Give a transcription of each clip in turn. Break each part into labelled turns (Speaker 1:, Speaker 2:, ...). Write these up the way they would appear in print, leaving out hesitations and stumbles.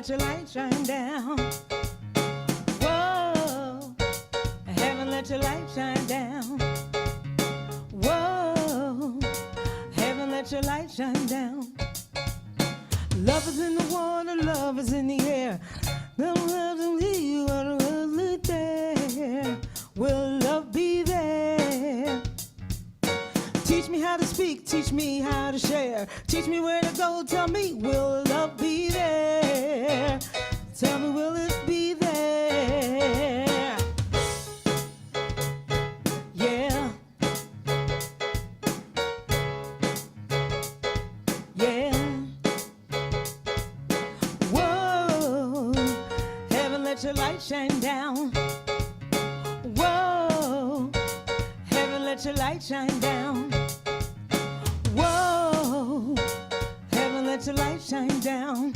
Speaker 1: let your light shine down. Whoa, heaven, let your light shine down. Whoa, heaven, let your light shine down. Love is in the water, love is in the air. Love is in the water, love is there. Will love be there? Teach me how to speak, teach me how to share. Teach me where to go, tell me, will love be there? Tell me, will it be there? Yeah. Yeah. Whoa, heaven, let your light shine down. Whoa, heaven, let your light shine down. Whoa, heaven, let your light shine down.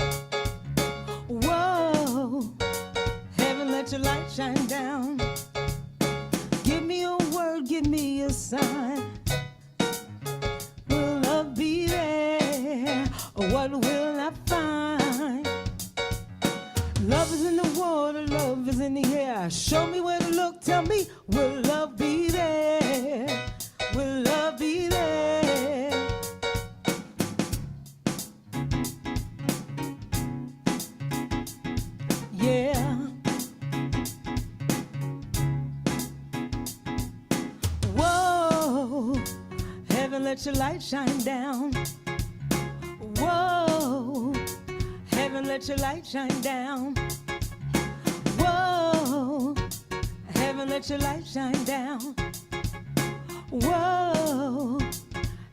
Speaker 1: Whoa, heaven, let your light shine down. Give me a word, give me a sign. Will love be there, or what will I find? Love is in the water, love is in the air. Show me where to look, tell me, will love be there? Will love be there? Yeah. Whoa, heaven, let your light shine down. Whoa, heaven, let your light shine down. Whoa, heaven, let your light shine down. Whoa,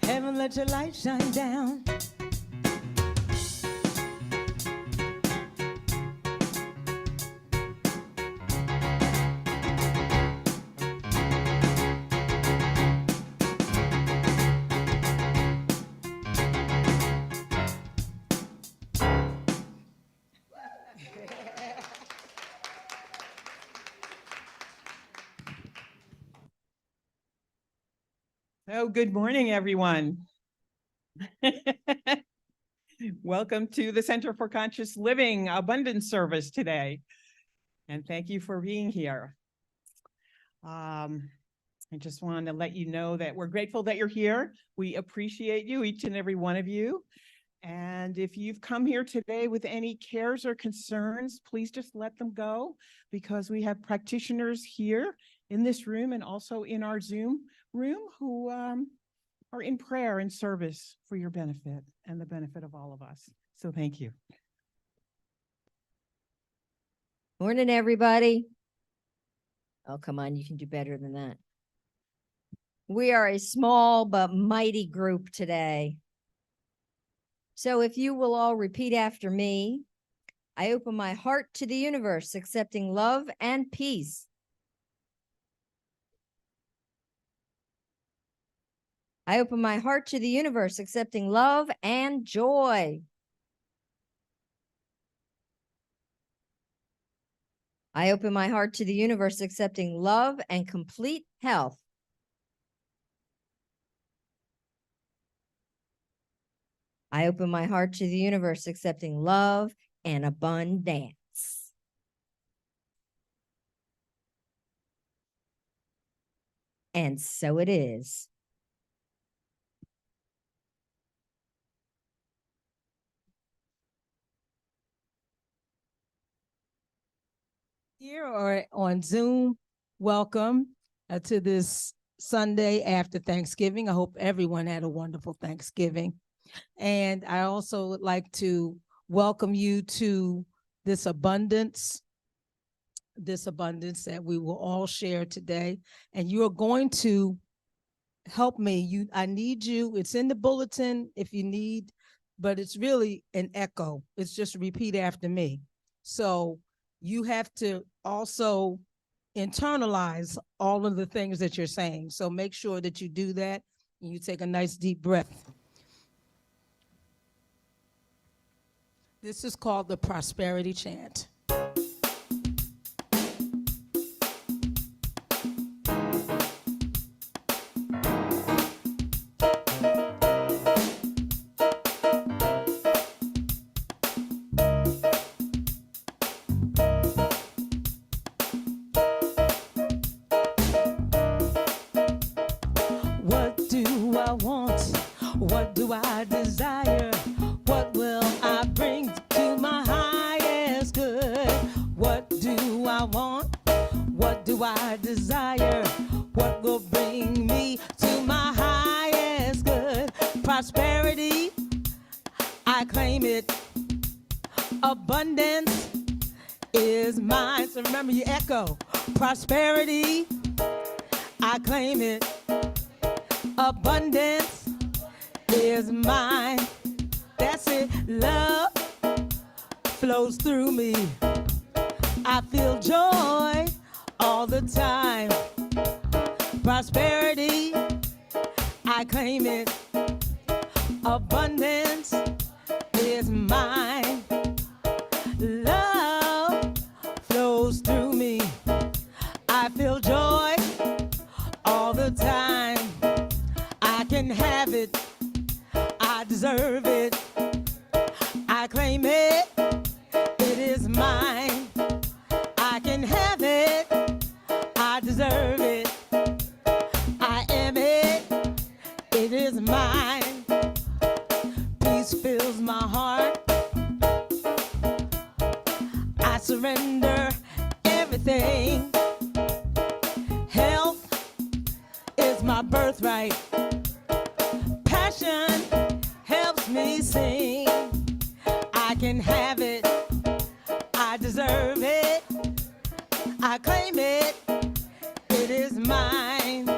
Speaker 1: heaven, let your light shine down.
Speaker 2: Oh, good morning, everyone. Welcome to the Center for Conscious Living Abundance Service today. And thank you for being here. I just wanted to let you know that we're grateful that you're here. We appreciate you, each and every one of you. And if you've come here today with any cares or concerns, please just let them go, because we have practitioners here in this room and also in our Zoom room who are in prayer and service for your benefit and the benefit of all of us. So thank you.
Speaker 3: Morning, everybody. Oh, come on, you can do better than that. We are a small but mighty group today. So if you will all repeat after me, I open my heart to the universe, accepting love and peace. I open my heart to the universe, accepting love and joy. I open my heart to the universe, accepting love and complete health. I open my heart to the universe, accepting love and abundance. And so it is.
Speaker 1: Here or on Zoom, welcome to this Sunday after Thanksgiving. I hope everyone had a wonderful Thanksgiving. And I also would like to welcome you to this abundance that we will all share today. And you are going to help me. I need you. It's in the bulletin if you need, but it's really an echo. It's just repeat after me. So you have to also internalize all of the things that you're saying. So make sure that you do that and you take a nice deep breath. This is called the prosperity chant. it. Abundance is mine. So remember your echo. Prosperity, I claim it. Abundance is mine. That's it. Love flows through me. I feel joy all the time. Prosperity, I claim it. Abundance is mine. Love flows through me. I feel joy all the time. I can have it. I deserve it. I claim it. It is mine. I can have it. I deserve it. I am it. It is mine. Peace fills my heart. I surrender everything. Health is my birthright. Passion helps me sing. I can have it. I deserve it. I claim it. It is mine.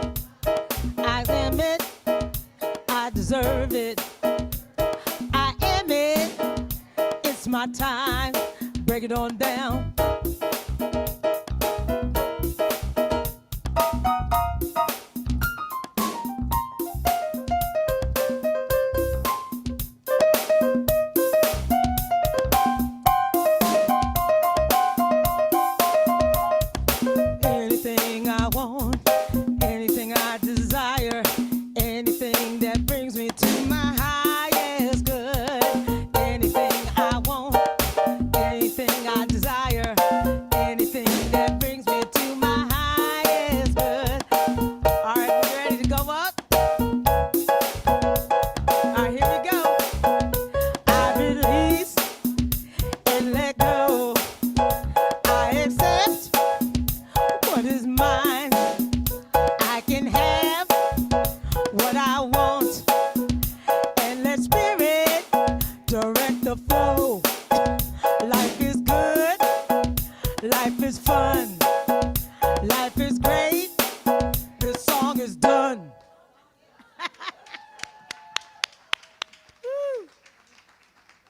Speaker 1: I am it. I deserve it. I am it. It's my time. Break it on down. Anything I want, anything I desire, anything that brings me to my highest good. Anything I want, anything I desire, anything that brings me to my highest good. All right, we ready to go up? All right, here we go. I release and let go. I accept what is mine. I can have what I want, and let spirit direct the flow. Life is good, life is fun, life is great. This song is done. Woo.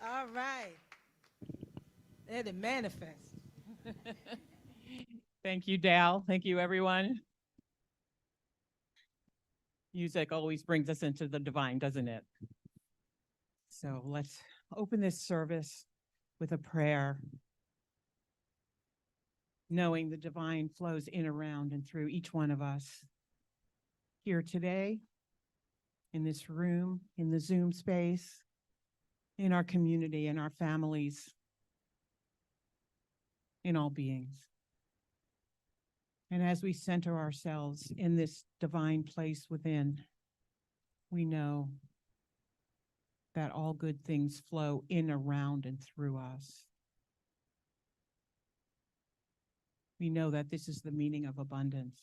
Speaker 1: All right. Let it manifest.
Speaker 2: Thank you, Daille. Thank you, everyone. Music always brings us into the divine, doesn't it? So let's open this service with a prayer, knowing the divine flows in, around, and through each one of us here today, in this room, in the Zoom space, in our community, in our families, in all beings. And as we center ourselves in this divine place within, we know that all good things flow in, around, and through us. We know that this is the meaning of abundance.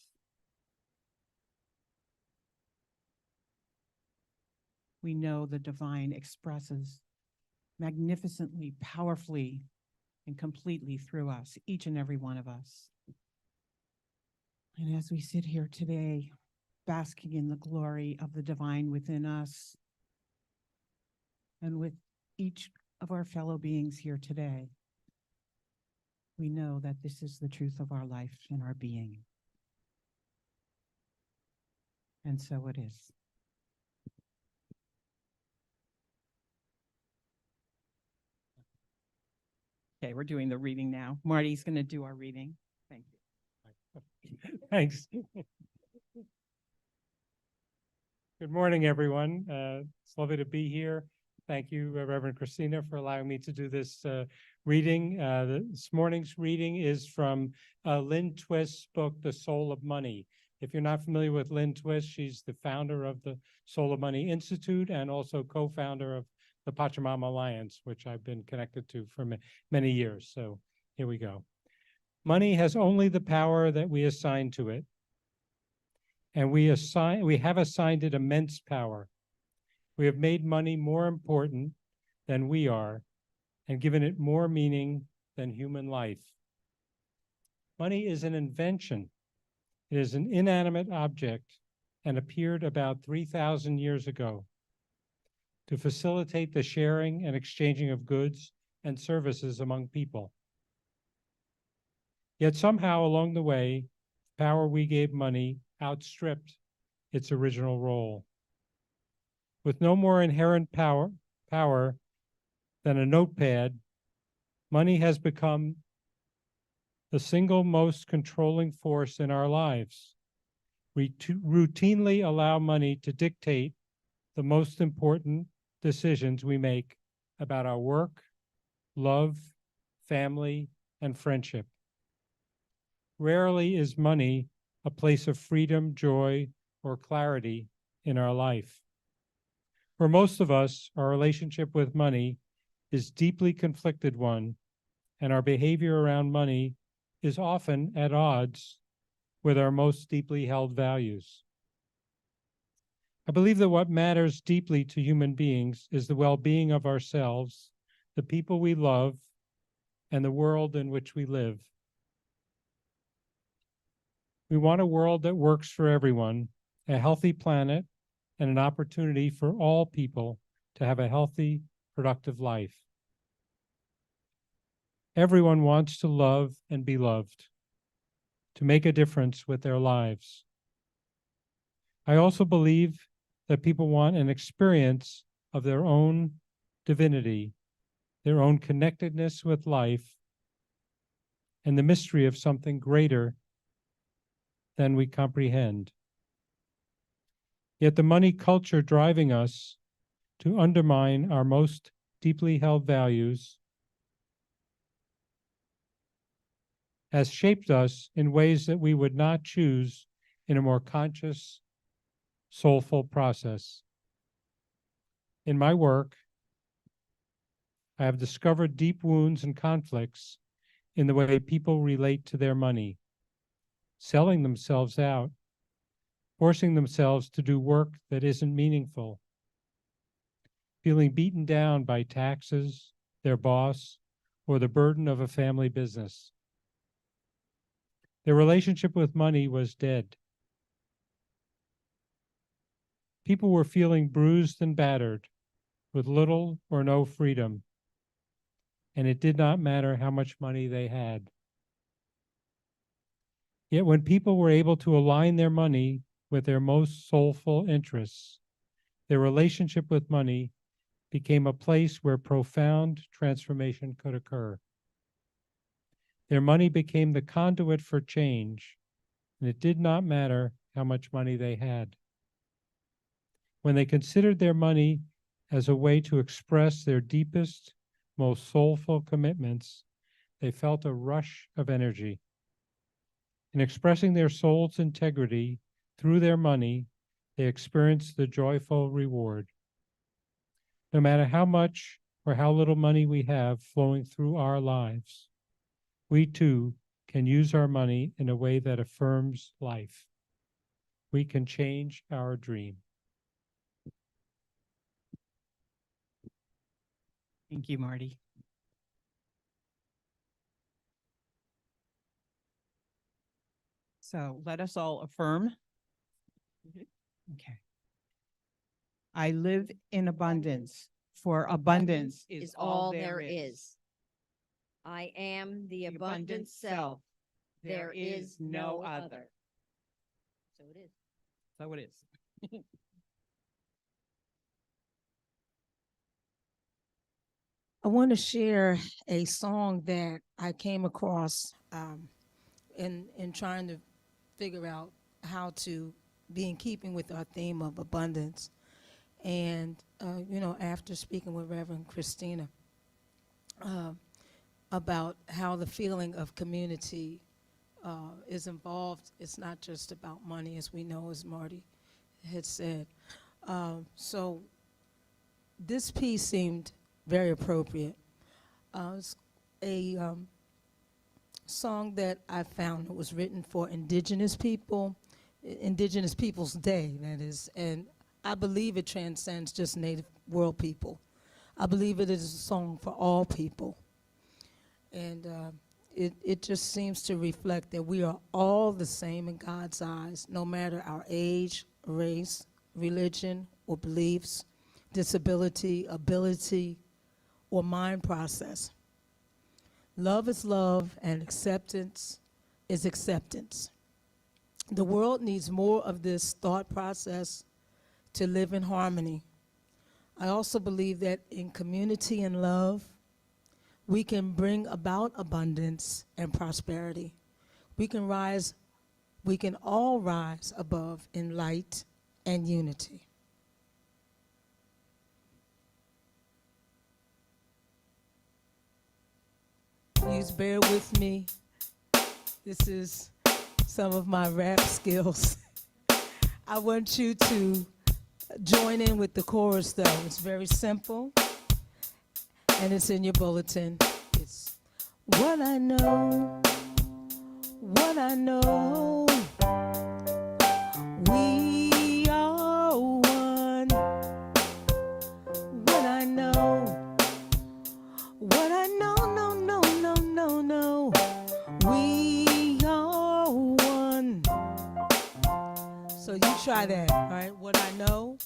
Speaker 2: We know the divine expresses magnificently, powerfully, and completely through us, each and every one of us. And as we sit here today, basking in the glory of the divine within us and with each of our fellow beings here today, we know that this is the truth of our life and our being. And so it is. Okay, we're doing the reading now. Marty's going to do our reading. Thank you.
Speaker 4: Thanks. Good morning, everyone. It's lovely to be here. Thank you, Reverend Christina, for allowing me to do this reading. This morning's reading is from Lynn Twist's book, The Soul of Money. If you're not familiar with Lynn Twist, she's the founder of the Soul of Money Institute and also co-founder of the Pachamama Alliance, which I've been connected to for many years. So here we go. Money has only the power that we assign to it. And we have assigned it immense power. We have made money more important than we are and given it more meaning than human life. Money is an invention. It is an inanimate object and appeared about 3,000 years ago to facilitate the sharing and exchanging of goods and services among people. Yet somehow along the way, the power we gave money outstripped its original role. With no more inherent power than a notepad, money has become the single most controlling force in our lives. We routinely allow money to dictate the most important decisions we make about our work, love, family, and friendship. Rarely is money a place of freedom, joy, or clarity in our life. For most of us, our relationship with money is deeply conflicted one, and our behavior around money is often at odds with our most deeply held values. I believe that what matters deeply to human beings is the well-being of ourselves, the people we love, and the world in which we live. We want a world that works for everyone, a healthy planet, and an opportunity for all people to have a healthy, productive life. Everyone wants to love and be loved, to make a difference with their lives. I also believe that people want an experience of their own divinity, their own connectedness with life, and the mystery of something greater than we comprehend. Yet the money culture driving us to undermine our most deeply held values has shaped us in ways that we would not choose in a more conscious, soulful process. In my work, I have discovered deep wounds and conflicts in the way people relate to their money, selling themselves out, forcing themselves to do work that isn't meaningful, feeling beaten down by taxes, their boss, or the burden of a family business. Their relationship with money was dead. People were feeling bruised and battered, with little or no freedom, and it did not matter how much money they had. Yet when people were able to align their money with their most soulful interests, their relationship with money became a place where profound transformation could occur. Their money became the conduit for change, and it did not matter how much money they had. When they considered their money as a way to express their deepest, most soulful commitments, they felt a rush of energy. In expressing their soul's integrity through their money, they experienced the joyful reward. No matter how much or how little money we have flowing through our lives, we too can use our money in a way that affirms life. We can change our dream.
Speaker 2: Thank you, Marty. So let us all affirm. Okay. I live in abundance, for abundance is all there is.
Speaker 3: I am the abundant self. There is no other. So it is.
Speaker 2: So it is.
Speaker 1: I want to share a song that I came across in trying to figure out how to be in keeping with our theme of abundance. And, after speaking with Reverend Christina about how the feeling of community is involved, it's not just about money, as we know, as Marty had said. So this piece seemed very appropriate. It's a song that I found that was written for Indigenous people, Indigenous Peoples Day, that is, and I believe it transcends just Native world people. I believe it is a song for all people. And it just seems to reflect that we are all the same in God's eyes, no matter our age, race, religion, or beliefs, disability, ability, or mind process. Love is love, and acceptance is acceptance. The world needs more of this thought process to live in harmony. I also believe that in community and love, we can bring about abundance and prosperity. We can all rise above in light and unity. Please bear with me. This is some of my rap skills. I want you to join in with the chorus though. It's very simple and it's in your bulletin. It's what I know, we are one. What I know, no, we are one. So you try that, all right? What I know,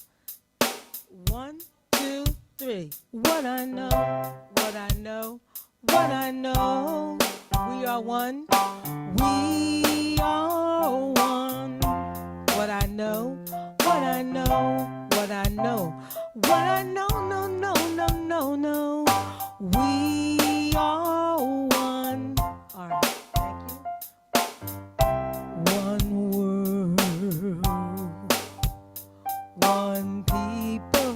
Speaker 1: 1, 2, 3. What I know, we are one. We are one. What I know, no. We are one. All right, thank you. One world, one people,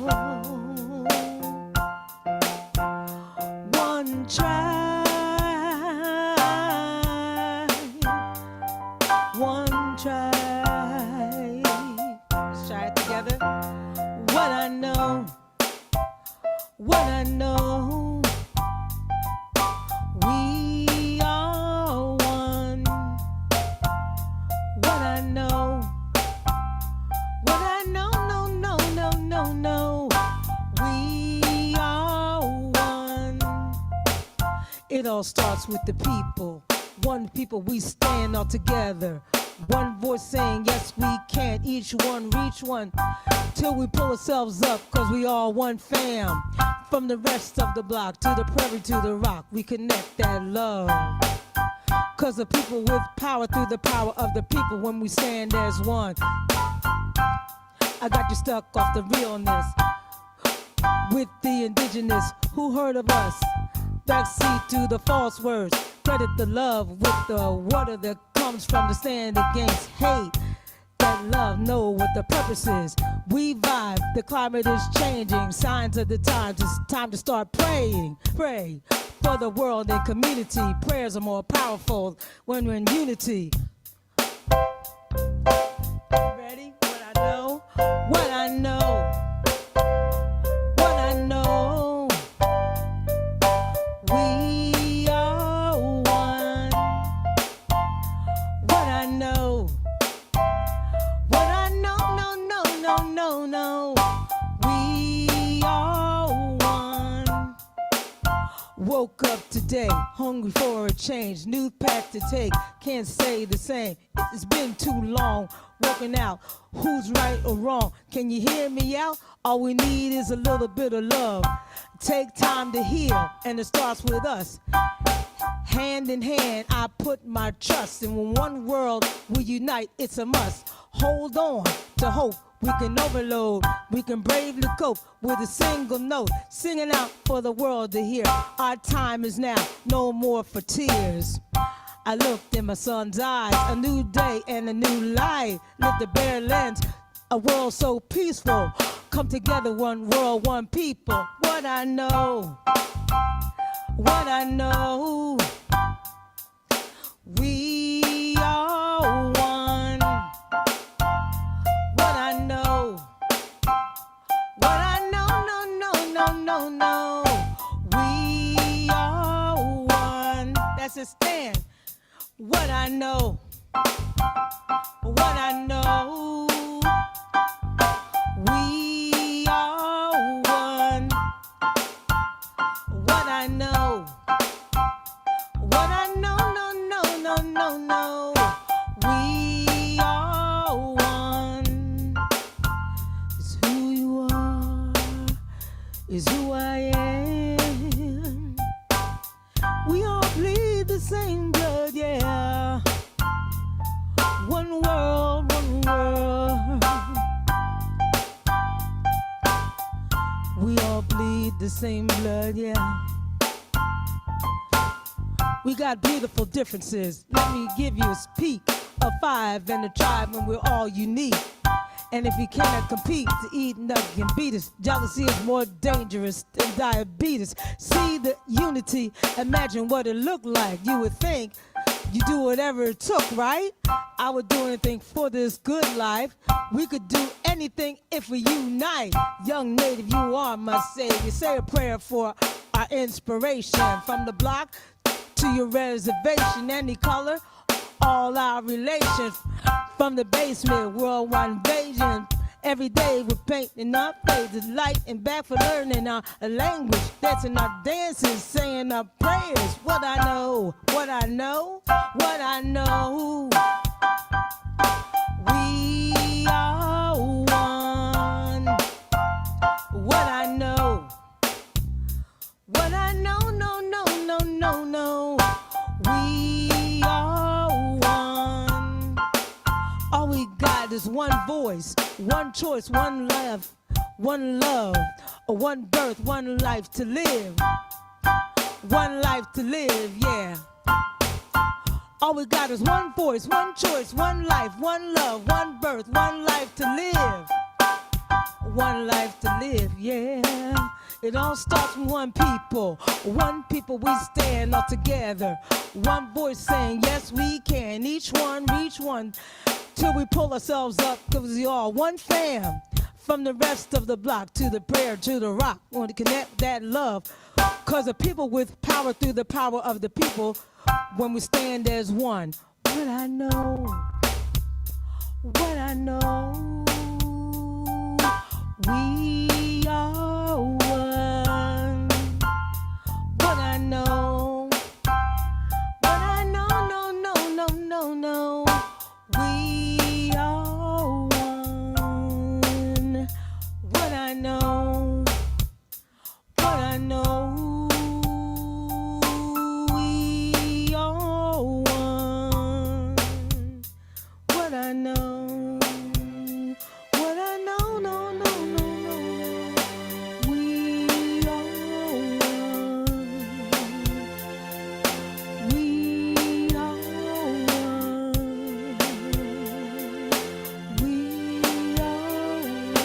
Speaker 1: one tribe, one tribe. Let's try it together. What I know, we are one. What I know, no, we are one. It all starts with the people. One people, we stand all together. One voice saying, yes, we can. Each one reach one till we pull ourselves up, cause we all one fam. From the rest of the block to the prairie to the rock, we connect that love. Cause the people with power through the power of the people, when we stand as one. I got you stuck off the realness with the indigenous who heard of us. Backseat to the false words, credit the love with the water that comes from the stand against hate. That love know what the purpose is. We vibe, the climate is changing, signs of the times, it's time to start praying. Pray for the world and community. Prayers are more powerful when we're in unity. Ready? What I know, we are one. What I know, no, we are one. Woke up today, hungry for a change, new path to take, can't say the same. It's been too long, working out who's right or wrong. Can you hear me out? All we need is a little bit of love. Take time to heal, and it starts with us. Hand in hand, I put my trust, and when one world we unite, it's a must. Hold on to hope, we can overload, we can bravely cope with a single note, singing out for the world to hear. Our time is now, no more for tears. I looked in my son's eyes, a new day and a new life. Live the bare lands, a world so peaceful. Come together, one world, one people. What I know, we are one. What I know, no, we are one. That's a stand. What I know, we are one. no. We are one. It's who you are, is who I am. We all bleed the same blood, yeah. One world, one world. We all bleed the same blood, yeah. We got beautiful differences. Let me give you a peek of 5 and a tribe when we're all unique. And if you cannot compete, to eat nothing can beat us. Jealousy is more dangerous than diabetes. See the unity, imagine what it looked like. You would think you do whatever it took, right? I would do anything for this good life. We could do anything if we unite. Young native, you are my savior. Say a prayer for our inspiration. From the block to your reservation, any color, all our relations. From the basement, worldwide invasion. Every day we're painting our faces, light and back for learning our language, dancing our dances, saying our prayers. What I know, what I know, what I know. We are one. What I know, what I know, no, no, no, no, no. We are one. All we got is one voice, one choice, one life, one love, one birth, one life to live. One life to live, yeah. All we got is one voice, one choice, one life, one love, one birth, one life to live. One life to live, yeah. It all starts from one people we stand all together. One voice saying, yes, we can. Each one, reach one, till we pull ourselves up, cause we all one fam. From the rest of the block to the prayer to the rock, want to connect that love. Cause the people with power through the power of the people, when we stand as one. What I know, what I know. We are one. What I know, what I know, no, no, no, no, no. We are one. What I know, what I know. We are one. What I know, what I know, no, no, no, no. We are one. We are one. We are one.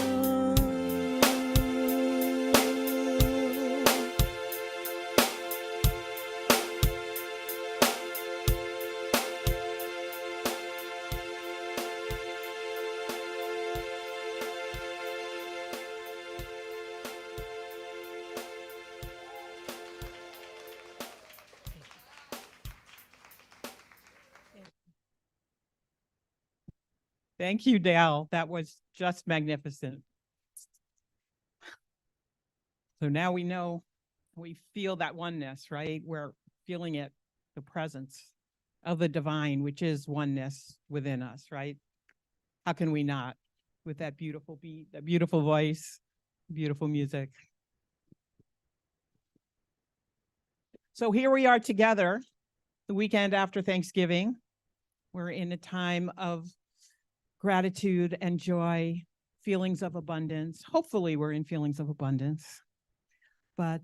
Speaker 2: Thank you, Daille. That was just magnificent. So now we know, we feel that oneness, right? We're feeling it, the presence of the divine, which is oneness within us, right? How can we not? With that beautiful beat, that beautiful voice, beautiful music. So here we are together, the weekend after Thanksgiving. We're in a time of gratitude and joy, feelings of abundance. Hopefully we're in feelings of abundance. But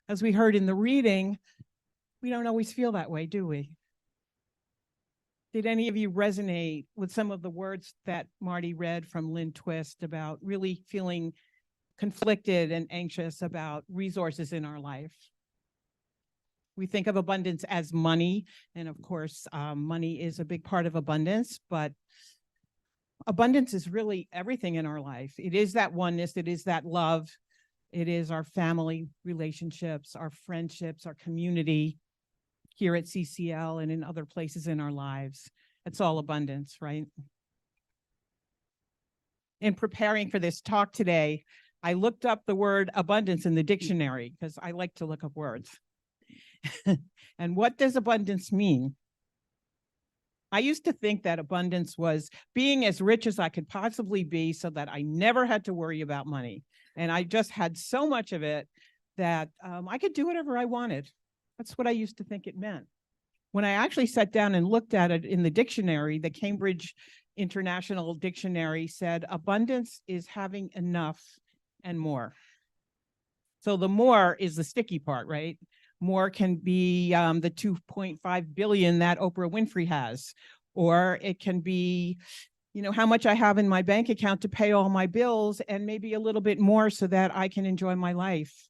Speaker 2: as we heard in the reading, we don't always feel that way, do we? Did any of you resonate with some of the words that Marty read from Lynn Twist about really feeling conflicted and anxious about resources in our life? We think of abundance as money, and of course, money is a big part of abundance, but abundance is really everything in our life. It is that oneness, it is that love, it is our family relationships, our friendships, our community here at CCL and in other places in our lives. It's all abundance, right? In preparing for this talk today, I looked up the word abundance in the dictionary because I like to look up words. And what does abundance mean? I used to think that abundance was being as rich as I could possibly be so that I never had to worry about money. And I just had so much of it that I could do whatever I wanted. That's what I used to think it meant. When I actually sat down and looked at it in the dictionary, the Cambridge International Dictionary said abundance is having enough and more. So the more is the sticky part, right? More can be the 2.5 billion that Oprah Winfrey has, or it can be, you know, how much I have in my bank account to pay all my bills and maybe a little bit more so that I can enjoy my life.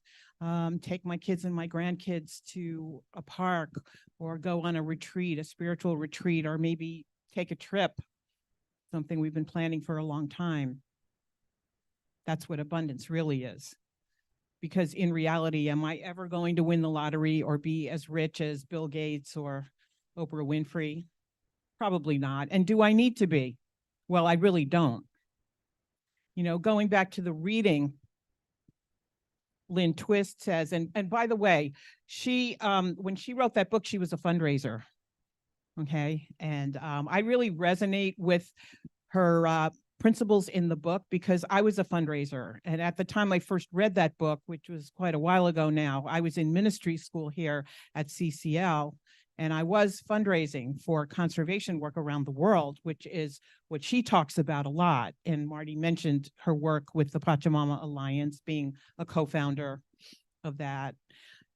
Speaker 2: Take my kids and my grandkids to a park or go on a retreat, a spiritual retreat, or maybe take a trip, something we've been planning for a long time. That's what abundance really is. Because in reality, am I ever going to win the lottery or be as rich as Bill Gates or Oprah Winfrey? Probably not. And do I need to be? Well, I really don't. You know, going back to the reading, Lynn Twist says, and by the way, she when she wrote that book, she was a fundraiser. Okay. And I really resonate with her principles in the book because I was a fundraiser. And at the time I first read that book, which was quite a while ago now, I was in ministry school here at CCL, and I was fundraising for conservation work around the world, which is what she talks about a lot. And Marty mentioned her work with the Pachamama Alliance, being a co-founder of that,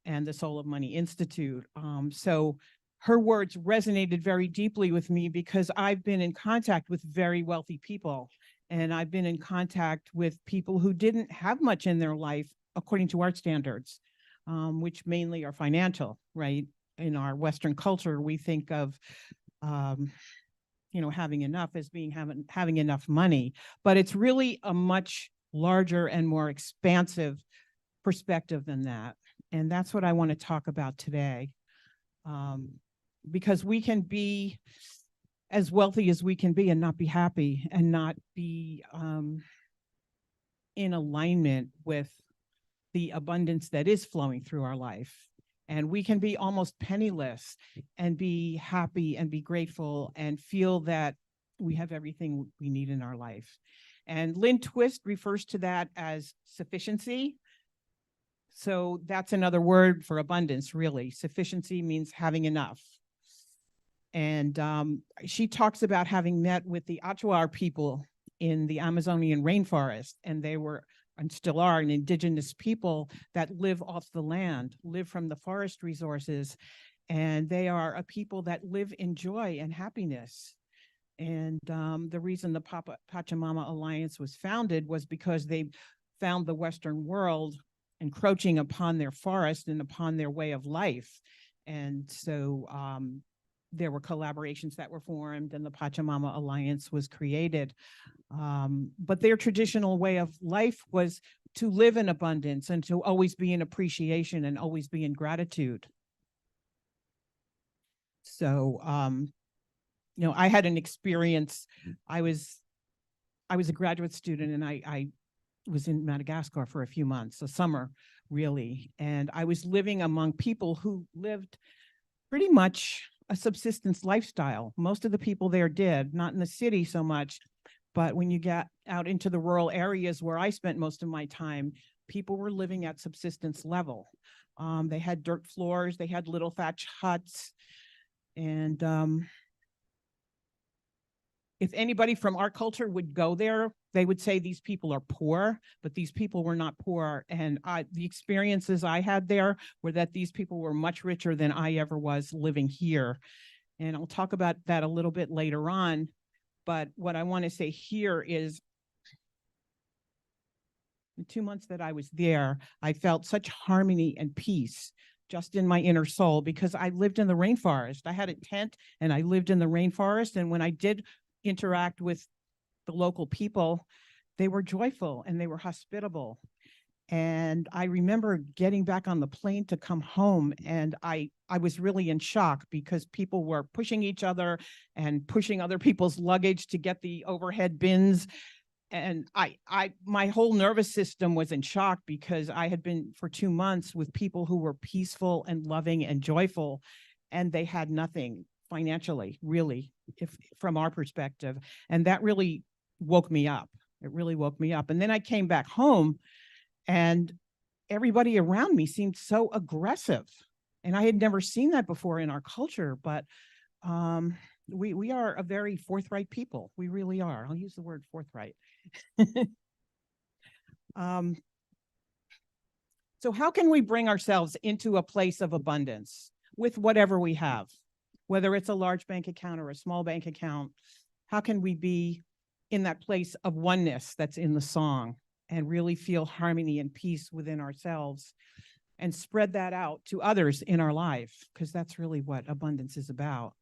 Speaker 2: and the Soul of Money Institute. So her words resonated very deeply with me because I've been in contact with very wealthy people, and I've been in contact with people who didn't have much in their life according to our standards, which mainly are financial, right? In our Western culture, we think of, you know, having enough as being having enough money, but it's really a much larger and more expansive perspective than that. And that's what I want to talk about today. Because we can be as wealthy as we can be and not be happy and not be in alignment with the abundance that is flowing through our life. And we can be almost penniless and be happy and be grateful and feel that we have everything we need in our life. And Lynn Twist refers to that as sufficiency. So that's another word for abundance, really. Sufficiency means having enough. And she talks about having met with the Achuar people in the Amazonian rainforest, and they were and still are an indigenous people that live off the land, live from the forest resources, and they are a people that live in joy and happiness. And the reason the Pachamama Alliance was founded was because they found the Western world encroaching upon their forest and upon their way of life. And so there were collaborations that were formed, and the Pachamama Alliance was created. But their traditional way of life was to live in abundance and to always be in appreciation and always be in gratitude. So, you know, I had an experience. I was a graduate student, and I was in Madagascar for a few months, a summer really, and I was living among people who lived pretty much a subsistence lifestyle. Most of the people there did, not in the city so much, but when you get out into the rural areas where I spent most of my time, people were living at subsistence level. They had dirt floors, they had little thatch huts, and if anybody from our culture would go there, they would say these people are poor, but these people were not poor. And the experiences I had there were that these people were much richer than I ever was living here. And I'll talk about that a little bit later on. But what I want to say here is the 2 months that I was there, I felt such harmony and peace just in my inner soul, because I lived in the rainforest. I had a tent and I lived in the rainforest. And when I did interact with the local people, they were joyful and they were hospitable. And I remember getting back on the plane to come home, and I was really in shock because people were pushing each other and pushing other people's luggage to get the overhead bins. And my whole nervous system was in shock because I had been for 2 months with people who were peaceful and loving and joyful, and they had nothing financially, really, if from our perspective. And that really woke me up. It really woke me up. And then I came back home and everybody around me seemed so aggressive. And I had never seen that before in our culture, but we are a very forthright people. We really are. I'll use the word forthright. So how can we bring ourselves into a place of abundance with whatever we have, whether it's a large bank account or a small bank account? How can we be in that place of oneness that's in the song and really feel harmony and peace within ourselves and spread that out to others in our life? Because that's really what abundance is about.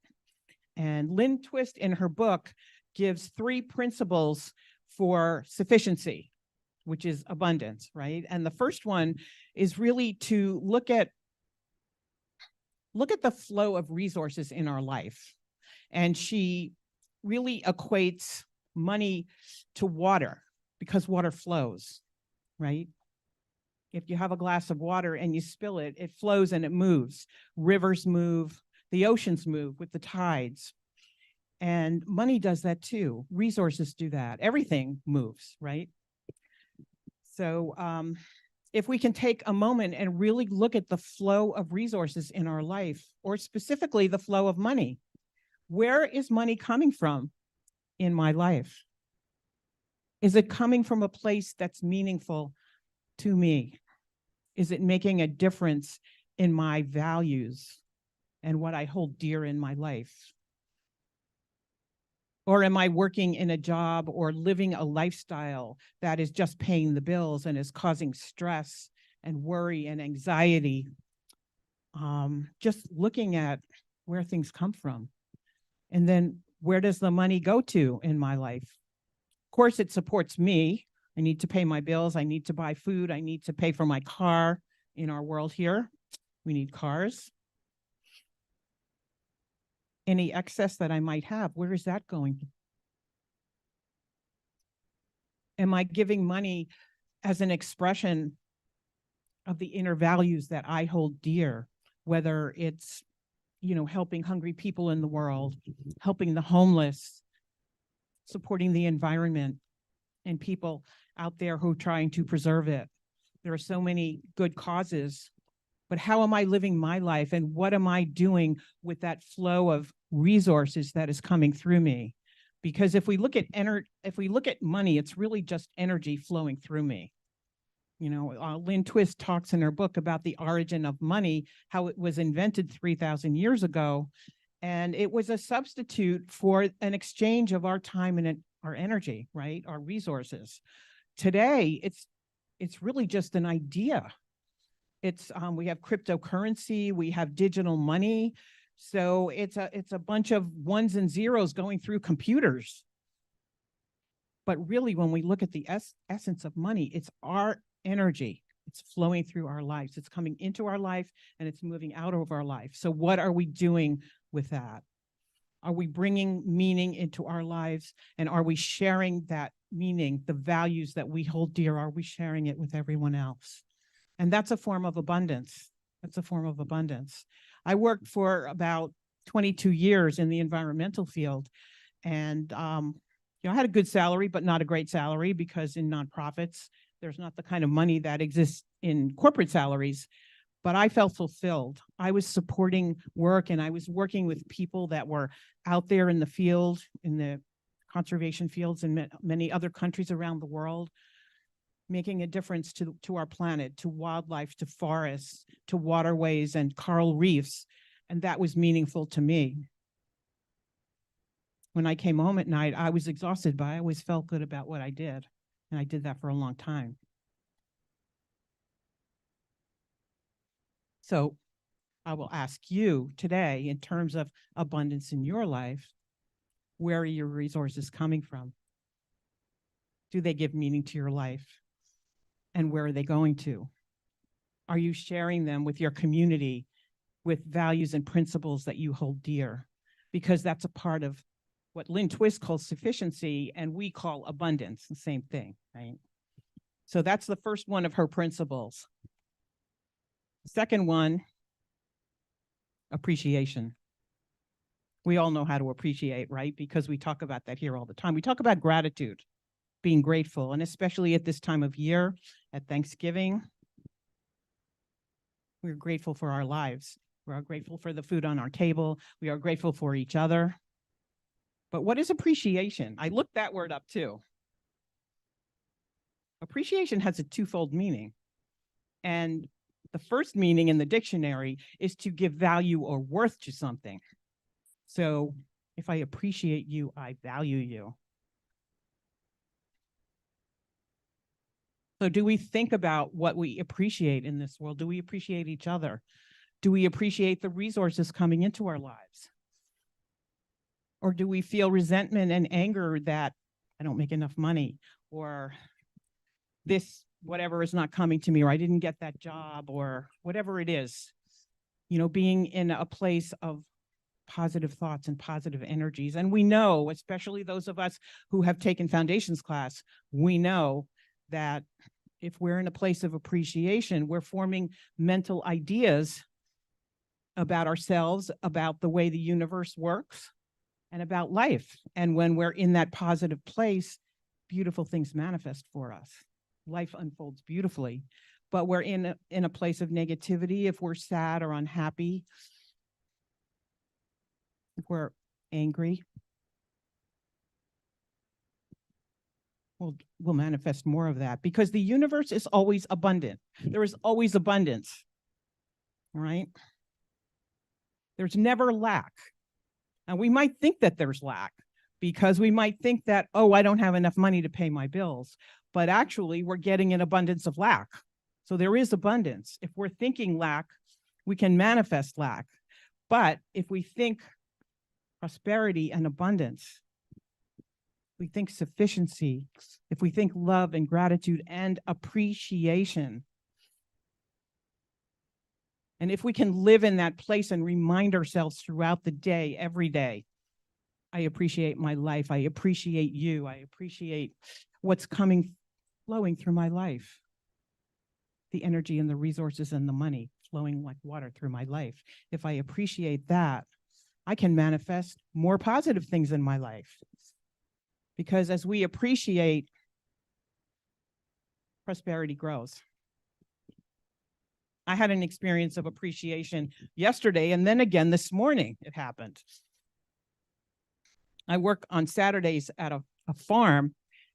Speaker 2: And Lynn Twist in her book gives 3 principles for sufficiency, which is abundance, right? And the first one is really to look at the flow of resources in our life. And she really equates money to water because water flows, right? If you have a glass of water and you spill it, it flows and it moves. Rivers move, the oceans move with the tides. And money does that too. Resources do that. Everything moves, right? So if we can take a moment and really look at the flow of resources in our life, or specifically the flow of money, where is money coming from in my life? Is it coming from a place that's meaningful to me? Is it making a difference in my values and what I hold dear in my life? Or am I working in a job or living a lifestyle that is just paying the bills and is causing stress and worry and anxiety? Just looking at where things come from. And then where does the money go to in my life? Of course, it supports me. I need to pay my bills. I need to buy food. I need to pay for my car. In our world here, we need cars. Any excess that I might have, where is that going? Am I giving money as an expression of the inner values that I hold dear, whether it's, helping hungry people in the world, helping the homeless, supporting the environment and people out there who are trying to preserve it? There are so many good causes, but how am I living my life and what am I doing with that flow of resources that is coming through me? Because if we look at money, it's really just energy flowing through me. Lynn Twist talks in her book about the origin of money, how it was invented 3,000 years ago, and it was a substitute for an exchange of our time and our energy, right? Our resources. Today, it's really just an idea. We have cryptocurrency, we have digital money. So it's a bunch of ones and zeros going through computers. But really, when we look at the essence of money, it's our energy. It's flowing through our lives. It's coming into our life and it's moving out of our life. So what are we doing with that? Are we bringing meaning into our lives? And are we sharing that meaning, the values that we hold dear? Are we sharing it with everyone else? And that's a form of abundance. That's a form of abundance. I worked for about 22 years in the environmental field. And I had a good salary, but not a great salary, because in nonprofits, there's not the kind of money that exists in corporate salaries. But I felt fulfilled. I was supporting work and I was working with people that were out there in the field, in the conservation fields in many other countries around the world, making a difference to our planet, to wildlife, to forests, to waterways and coral reefs. And that was meaningful to me. When I came home at night, I was exhausted, but I always felt good about what I did. And I did that for a long time. So I will ask you today, in terms of abundance in your life, where are your resources coming from? Do they give meaning to your life? And where are they going to? Are you sharing them with your community, with values and principles that you hold dear? Because that's a part of what Lynn Twist calls sufficiency and we call abundance, the same thing, right? So that's the first one of her principles. Second one, appreciation. We all know how to appreciate, right? Because we talk about that here all the time. We talk about gratitude, being grateful, and especially at this time of year, at Thanksgiving, we're grateful for our lives. We are grateful for the food on our table. We are grateful for each other. But what is appreciation? I looked that word up too. Appreciation has a twofold meaning. And the first meaning in the dictionary is to give value or worth to something. So if I appreciate you, I value you. So do we think about what we appreciate in this world? Do we appreciate each other? Do we appreciate the resources coming into our lives? Or do we feel resentment and anger that I don't make enough money, or this whatever is not coming to me, or I didn't get that job, or whatever it is? You know, being in a place of positive thoughts and positive energies. And we know, especially those of us who have taken foundations class, we know that if we're in a place of appreciation, we're forming mental ideas about ourselves, about the way the universe works, and about life. And when we're in that positive place, beautiful things manifest for us. Life unfolds beautifully. But we're in a place of negativity, if we're sad or unhappy, if we're angry, we'll manifest more of that, because the universe is always abundant. There is always abundance, right? There's never lack. And we might think that there's lack because we might think that, oh, I don't have enough money to pay my bills. But actually, we're getting an abundance of lack. So there is abundance. If we're thinking lack, we can manifest lack. But if we think prosperity and abundance, we think sufficiency, if we think love and gratitude and appreciation, and if we can live in that place and remind ourselves throughout the day, every day, I appreciate my life, I appreciate you, I appreciate what's flowing through my life, the energy and the resources and the money flowing like water through my life. If I appreciate that, I can manifest more positive things in my life. Because as we appreciate, prosperity grows. I had an experience of appreciation yesterday, and then again this morning it happened. I work on Saturdays at a farm,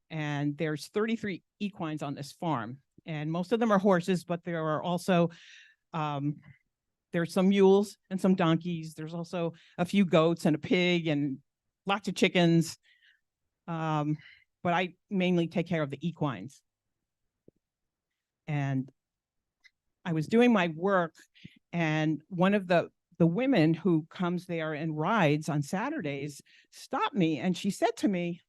Speaker 2: and there's 33 equines on this farm, and most of them are horses, but there are also there's some mules and some donkeys. There's also a few goats and a pig and lots of chickens. But I mainly take care of the equines. And I was doing my work, and one of the women who comes there and rides on Saturdays stopped me, and she said to me,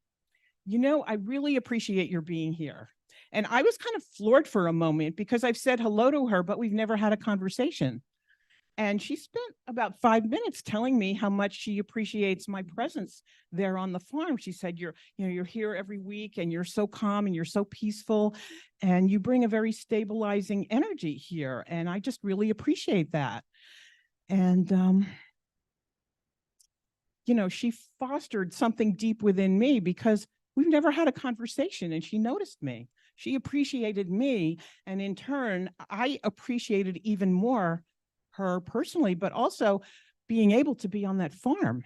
Speaker 2: you know, I really appreciate your being here. And I was kind of floored for a moment, because I've said hello to her, but we've never had a conversation. And she spent about 5 minutes telling me how much she appreciates my presence there on the farm. She said, you're here every week, and you're so calm and you're so peaceful, and you bring a very stabilizing energy here. And I just really appreciate that. And, she fostered something deep within me, because we've never had a conversation, and she noticed me. She appreciated me. And in turn, I appreciated even more her personally, but also being able to be on that farm.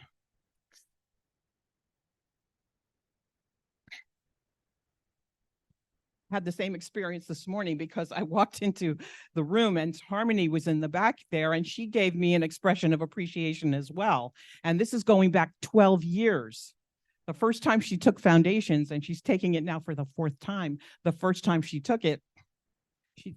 Speaker 2: Had the same experience this morning, because I walked into the room and Harmony was in the back there, and she gave me an expression of appreciation as well. And this is going back 12 years. The first time she took foundations, and she's taking it now for the 4th time. The first time she took it,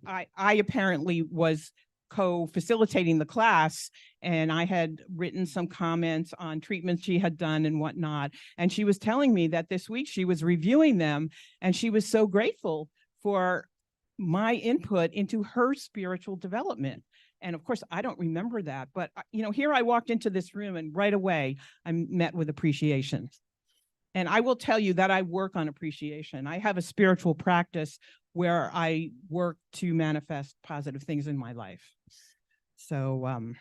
Speaker 2: I apparently was co-facilitating the class, and I had written some comments on treatments she had done and whatnot. And she was telling me that this week she was reviewing them, and she was so grateful for my input into her spiritual development. And of course, I don't remember that, but here I walked into this room, and right away I met with appreciation. And I will tell you that I work on appreciation. I have a spiritual practice where I work to manifest positive things in my life. So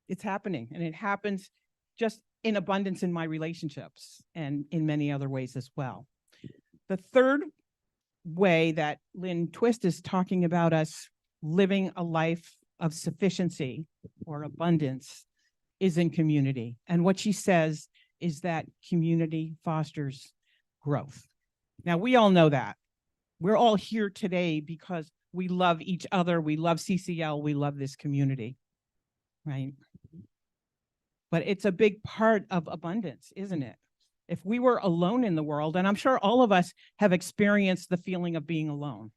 Speaker 2: it's happening, and it happens just in abundance in my relationships and in many other ways as well. The third way that Lynn Twist is talking about us living a life of sufficiency or abundance is in community. And what she says is that community fosters growth. Now, we all know that. We're all here today because we love each other, we love CCL, we love this community, right? But it's a big part of abundance, isn't it? If we were alone in the world, and I'm sure all of us have experienced the feeling of being alone,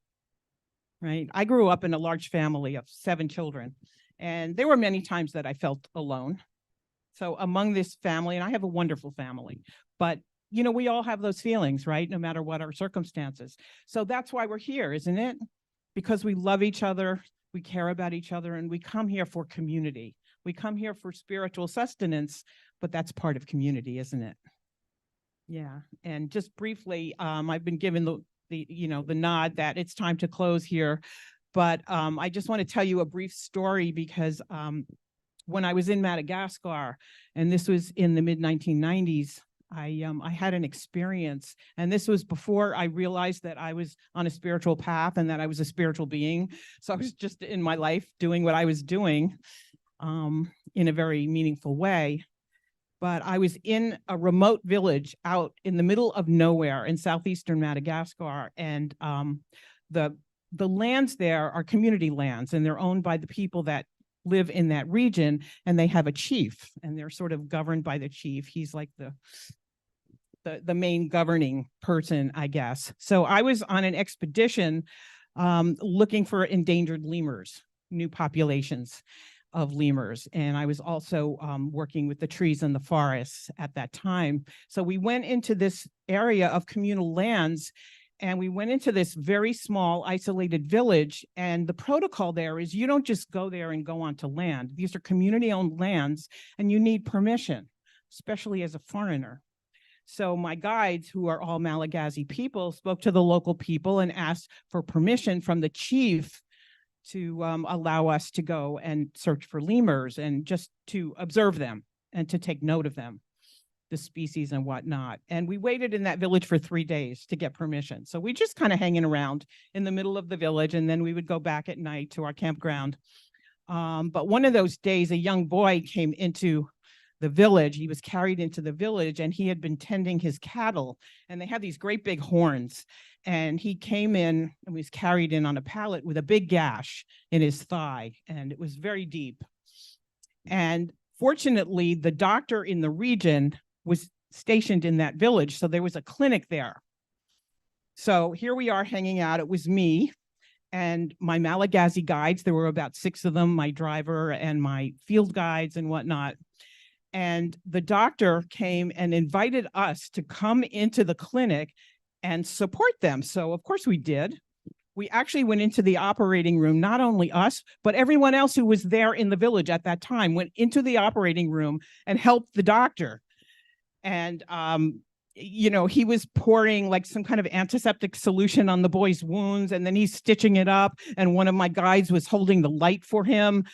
Speaker 2: right? I grew up in a large family of 7 children, and there were many times that I felt alone. So among this family, and I have a wonderful family, but you know, we all have those feelings, right? No matter what our circumstances. So that's why we're here, isn't it? Because we love each other, we care about each other, and we come here for community. We come here for spiritual sustenance, but that's part of community, isn't it? Yeah, and just briefly, I've been given the nod that it's time to close here, but I just want to tell you a brief story because when I was in Madagascar, and this was in the mid-1990s, I had an experience, and this was before I realized that I was on a spiritual path and that I was a spiritual being. So I was just in my life doing what I was doing in a very meaningful way. But I was in a remote village out in the middle of nowhere in southeastern Madagascar, and the lands there are community lands, and they're owned by the people that live in that region, and they have a chief, and they're sort of governed by the chief. He's like the main governing person, I guess. So I was on an expedition looking for endangered lemurs, new populations of lemurs. And I was also working with the trees and the forests at that time. So we went into this area of communal lands, and we went into this very small isolated village. And the protocol there is you don't just go there and go onto land. These are community-owned lands, and you need permission, especially as a foreigner. So my guides, who are all Malagasy people, spoke to the local people and asked for permission from the chief to allow us to go and search for lemurs and just to observe them and to take note of them, the species and whatnot. And we waited in that village for 3 days to get permission. So we just kind of hanging around in the middle of the village, and then we would go back at night to our campground. But one of those days, a young boy came into the village. He was carried into the village, and he had been tending his cattle, and they have these great big horns. And he came in and was carried in on a pallet with a big gash in his thigh, and it was very deep. And fortunately, the doctor in the region was stationed in that village, so there was a clinic there. So here we are hanging out. It was me and my Malagasy guides. There were about 6 of them, my driver and my field guides and whatnot. And the doctor came and invited us to come into the clinic and support them. So of course we did. We actually went into the operating room, not only us, but everyone else who was there in the village at that time went into the operating room and helped the doctor. And, you know, he was pouring like some kind of antiseptic solution on the boy's wounds, and then he's stitching it up. And one of my guides was holding the light for him.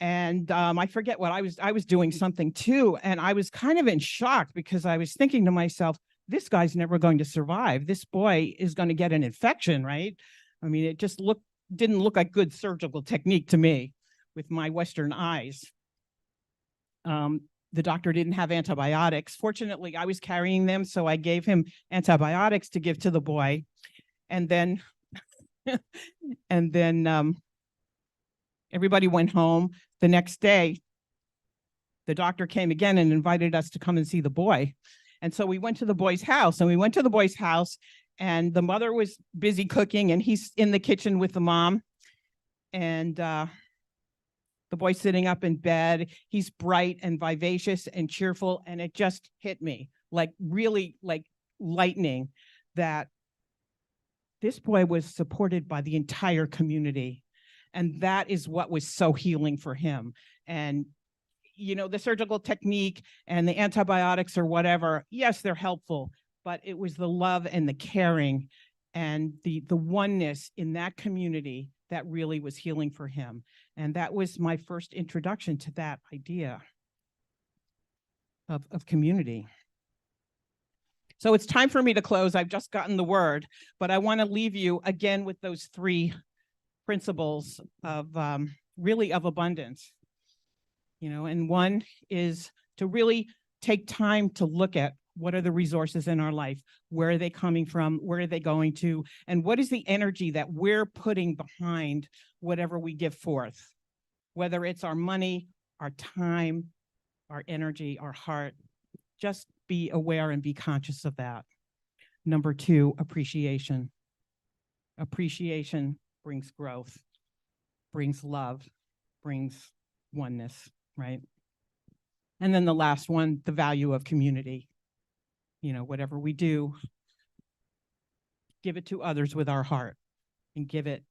Speaker 2: And I forget what I was doing something too. And I was kind of in shock because I was thinking to myself, this guy's never going to survive. This boy is going to get an infection, right? I mean, it just didn't look like good surgical technique to me with my Western eyes. The doctor didn't have antibiotics. Fortunately, I was carrying them, so I gave him antibiotics to give to the boy. And then, everybody went home. The next day, the doctor came again and invited us to come and see the boy. And so we went to the boy's house, and the mother was busy cooking, and he's in the kitchen with the mom. And the boy's sitting up in bed. He's bright and vivacious and cheerful. And it just hit me like really like lightning that this boy was supported by the entire community. And that is what was so healing for him. And, you know, the surgical technique and the antibiotics or whatever, yes, they're helpful, but it was the love and the caring and the oneness in that community that really was healing for him. And that was my first introduction to that idea. of community. So it's time for me to close. I've just gotten the word, but I want to leave you again with those three principles of really of abundance. And one is to really take time to look at what are the resources in our life, where are they coming from, where are they going to, and what is the energy that we're putting behind whatever we give forth, whether it's our money, our time, our energy, our heart. Just be aware and be conscious of that. Number two, appreciation. Appreciation brings growth, brings love, brings oneness, right? And then the last one, the value of community. Whatever we do, give it to others with our heart and give it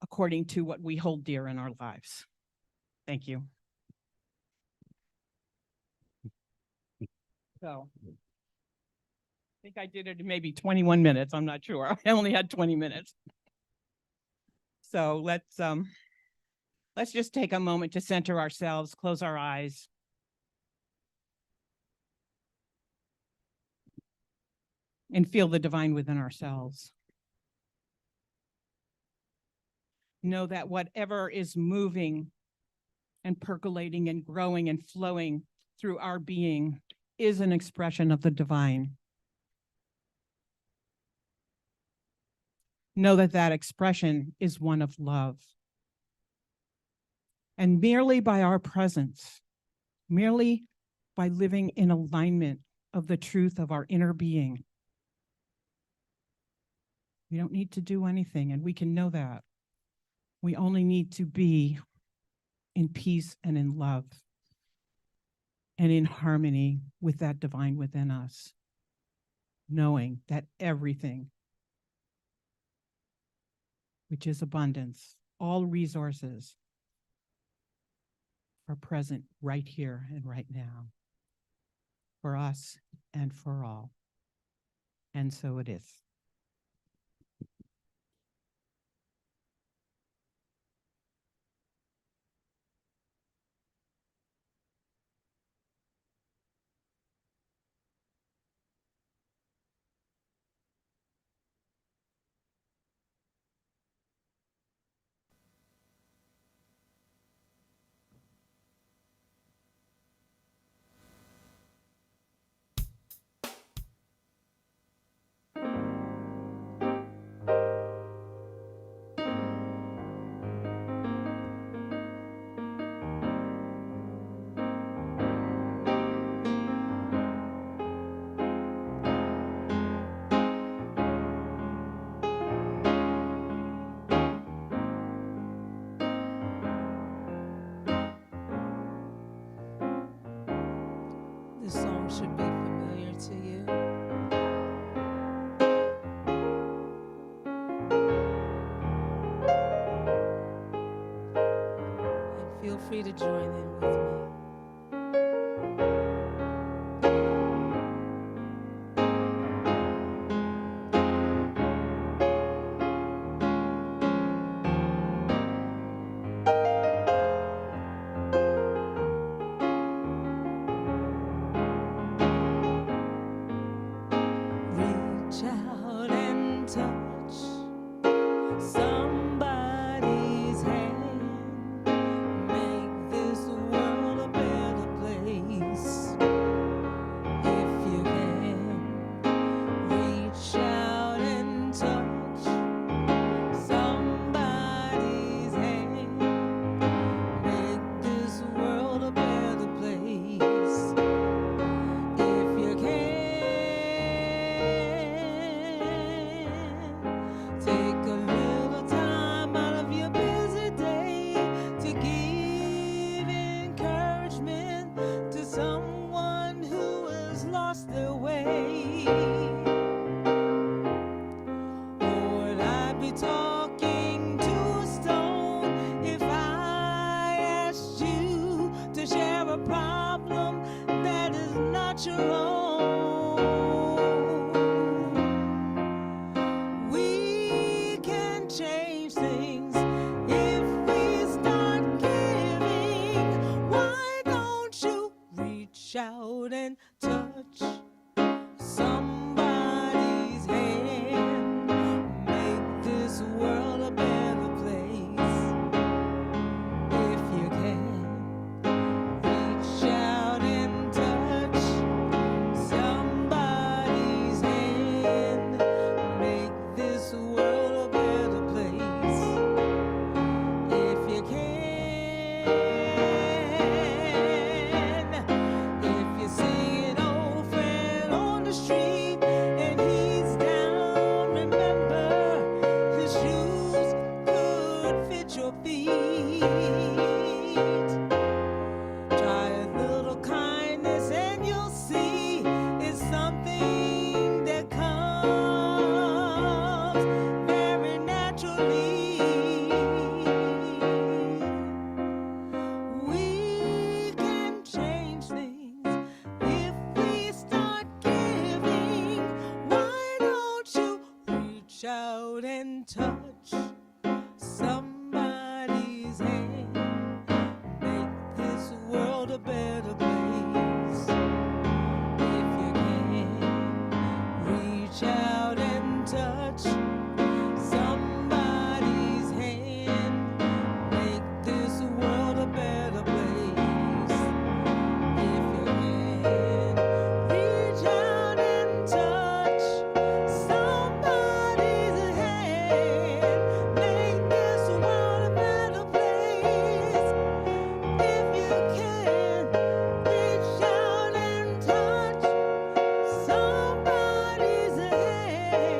Speaker 2: according to what we hold dear in our lives. Thank you. So I think I did it in maybe 21 minutes. I'm not sure. I only had 20 minutes. So let's just take a moment to center ourselves, close our eyes. And feel the divine within ourselves. Know that whatever is moving and percolating and growing and flowing through our being is an expression of the divine. Know that that expression is one of love. And merely by our presence, merely by living in alignment of the truth of our inner being, we don't need to do anything, and we can know that. We only need to be in peace and in love and in harmony with that divine within us, knowing that everything, which is abundance, all resources are present right here and right now for us and for all. And so it is.
Speaker 1: This song should be familiar to you. And feel free to join in with me. Reach out and touch somebody's hand. Make this world a better place. If you can, reach out and touch somebody's hand. Make this world a better place. If you can. Take a little time out of your busy day to give encouragement to someone who has lost their way. Or would I be talking to a stone if I asked you to share a problem that is not your own? We can change things if we start giving. Why don't you reach out out and touch somebody's hand. Make this world a better place. If you can, reach out and touch somebody's hand. Make this world a better place. If you can, if you see an old friend on the street and he's down, remember his shoes could fit your feet. Try a little kindness and you'll see it's something that comes very naturally. We can change things if we start giving. Why don't you reach out and touch somebody's hand? Make this world a better place. If you can, reach out and touch somebody's hand. Make this world a better place. If you can, reach out and touch somebody's hand. Make this world a better place. If you can, reach out and touch somebody's hand.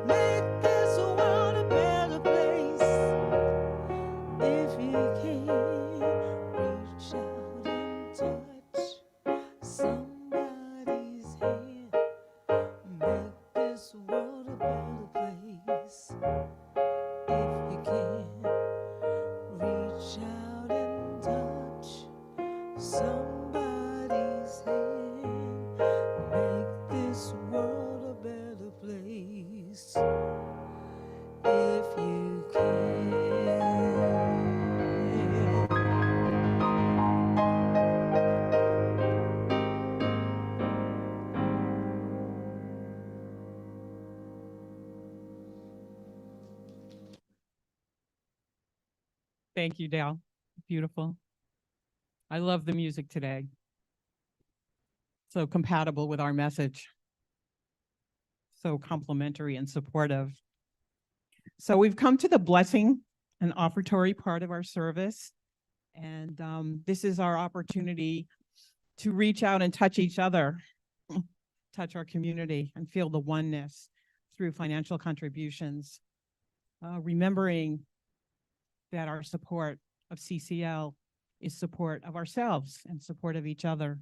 Speaker 1: Make this world a better place. If you can, reach out and touch somebody's hand. Make this world a better place. If you can, reach out and touch somebody's hand. Make this world a better place. If you can.
Speaker 2: Thank you, Daille. Beautiful. I love the music today. So compatible with our message. So complimentary and supportive. So we've come to the blessing and offertory part of our service. And this is our opportunity to reach out and touch each other, touch our community, and feel the oneness through financial contributions. Remembering that our support of CCL is support of ourselves and support of each other.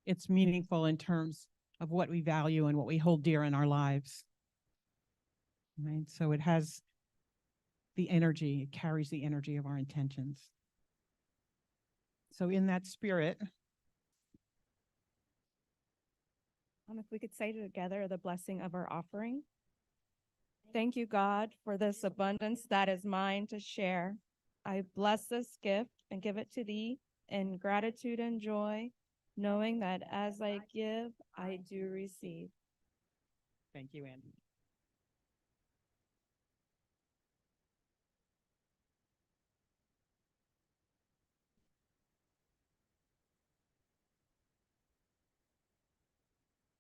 Speaker 2: It's meaningful in terms of what we value and what we hold dear in our lives. Right? So it has the energy, it carries the energy of our intentions. So in that spirit,
Speaker 5: If we could say together the blessing of our offering. Thank you, God, for this abundance that is mine to share. I bless this gift and give it to thee in gratitude and joy, knowing that as I give, I do receive.
Speaker 2: thank you, Andy.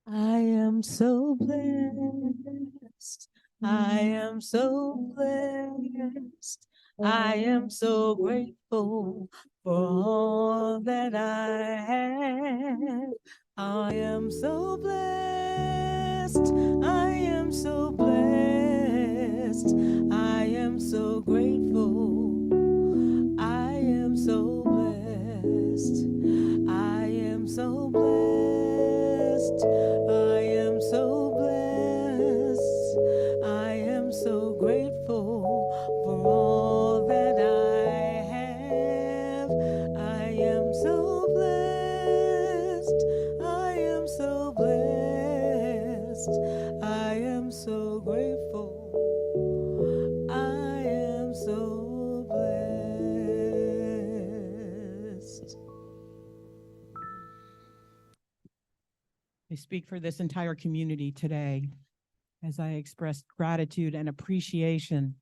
Speaker 1: I am so blessed. I am so blessed. I am so grateful for all that I have. I am so blessed. I am so blessed. I am so grateful. I am so blessed. I am so blessed. I am so blessed. I am so grateful for all that I have. I am so blessed. I am so blessed. I am so grateful. I am so blessed.
Speaker 2: I speak for this entire community today as I express gratitude and appreciation,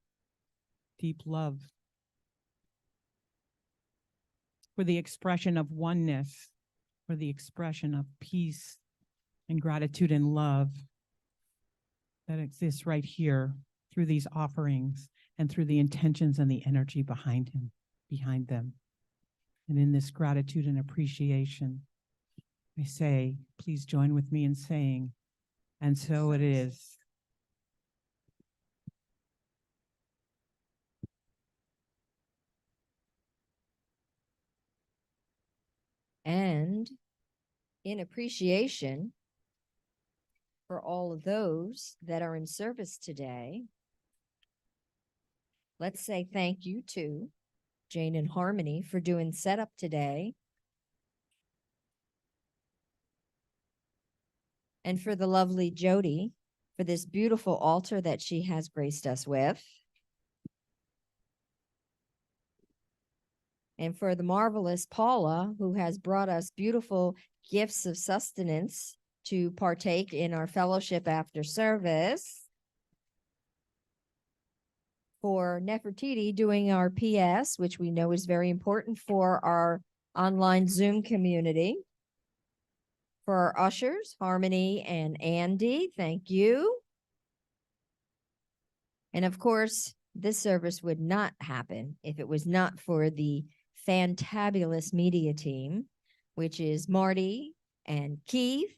Speaker 2: deep love for the expression of oneness, for the expression of peace and gratitude and love that exists right here through these offerings and through the intentions and the energy behind them. And in this gratitude and appreciation, I say, please join with me in saying, and so it is.
Speaker 3: And in appreciation for all of those that are in service today, let's say thank you to Jane and Harmony for doing setup today. And for the lovely Jody for this beautiful altar that she has graced us with. And for the marvelous Paula, who has brought us beautiful gifts of sustenance to partake in our fellowship after service. For Nefertiti doing our PS, which we know is very important for our online Zoom community. For our ushers, Harmony and Andy, thank you. And of course, this service would not happen if it was not for the fantabulous media team, which is Marty and Keith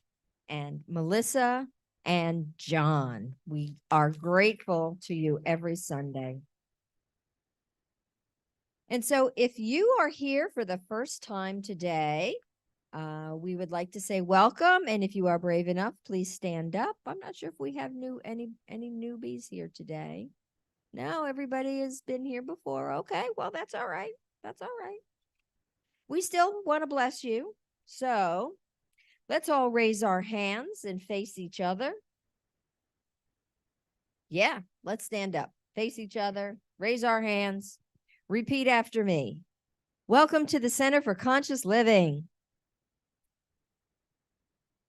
Speaker 3: and Melissa and John. We are grateful to you every Sunday. And so if you are here for the first time today, we would like to say welcome. And if you are brave enough, please stand up. I'm not sure if we have any newbies here today. No, everybody has been here before. Okay, well, that's all right. That's all right. We still want to bless you. So let's all raise our hands and face each other. Yeah, let's stand up, face each other, raise our hands. Repeat after me. Welcome to the Center for Conscious Living.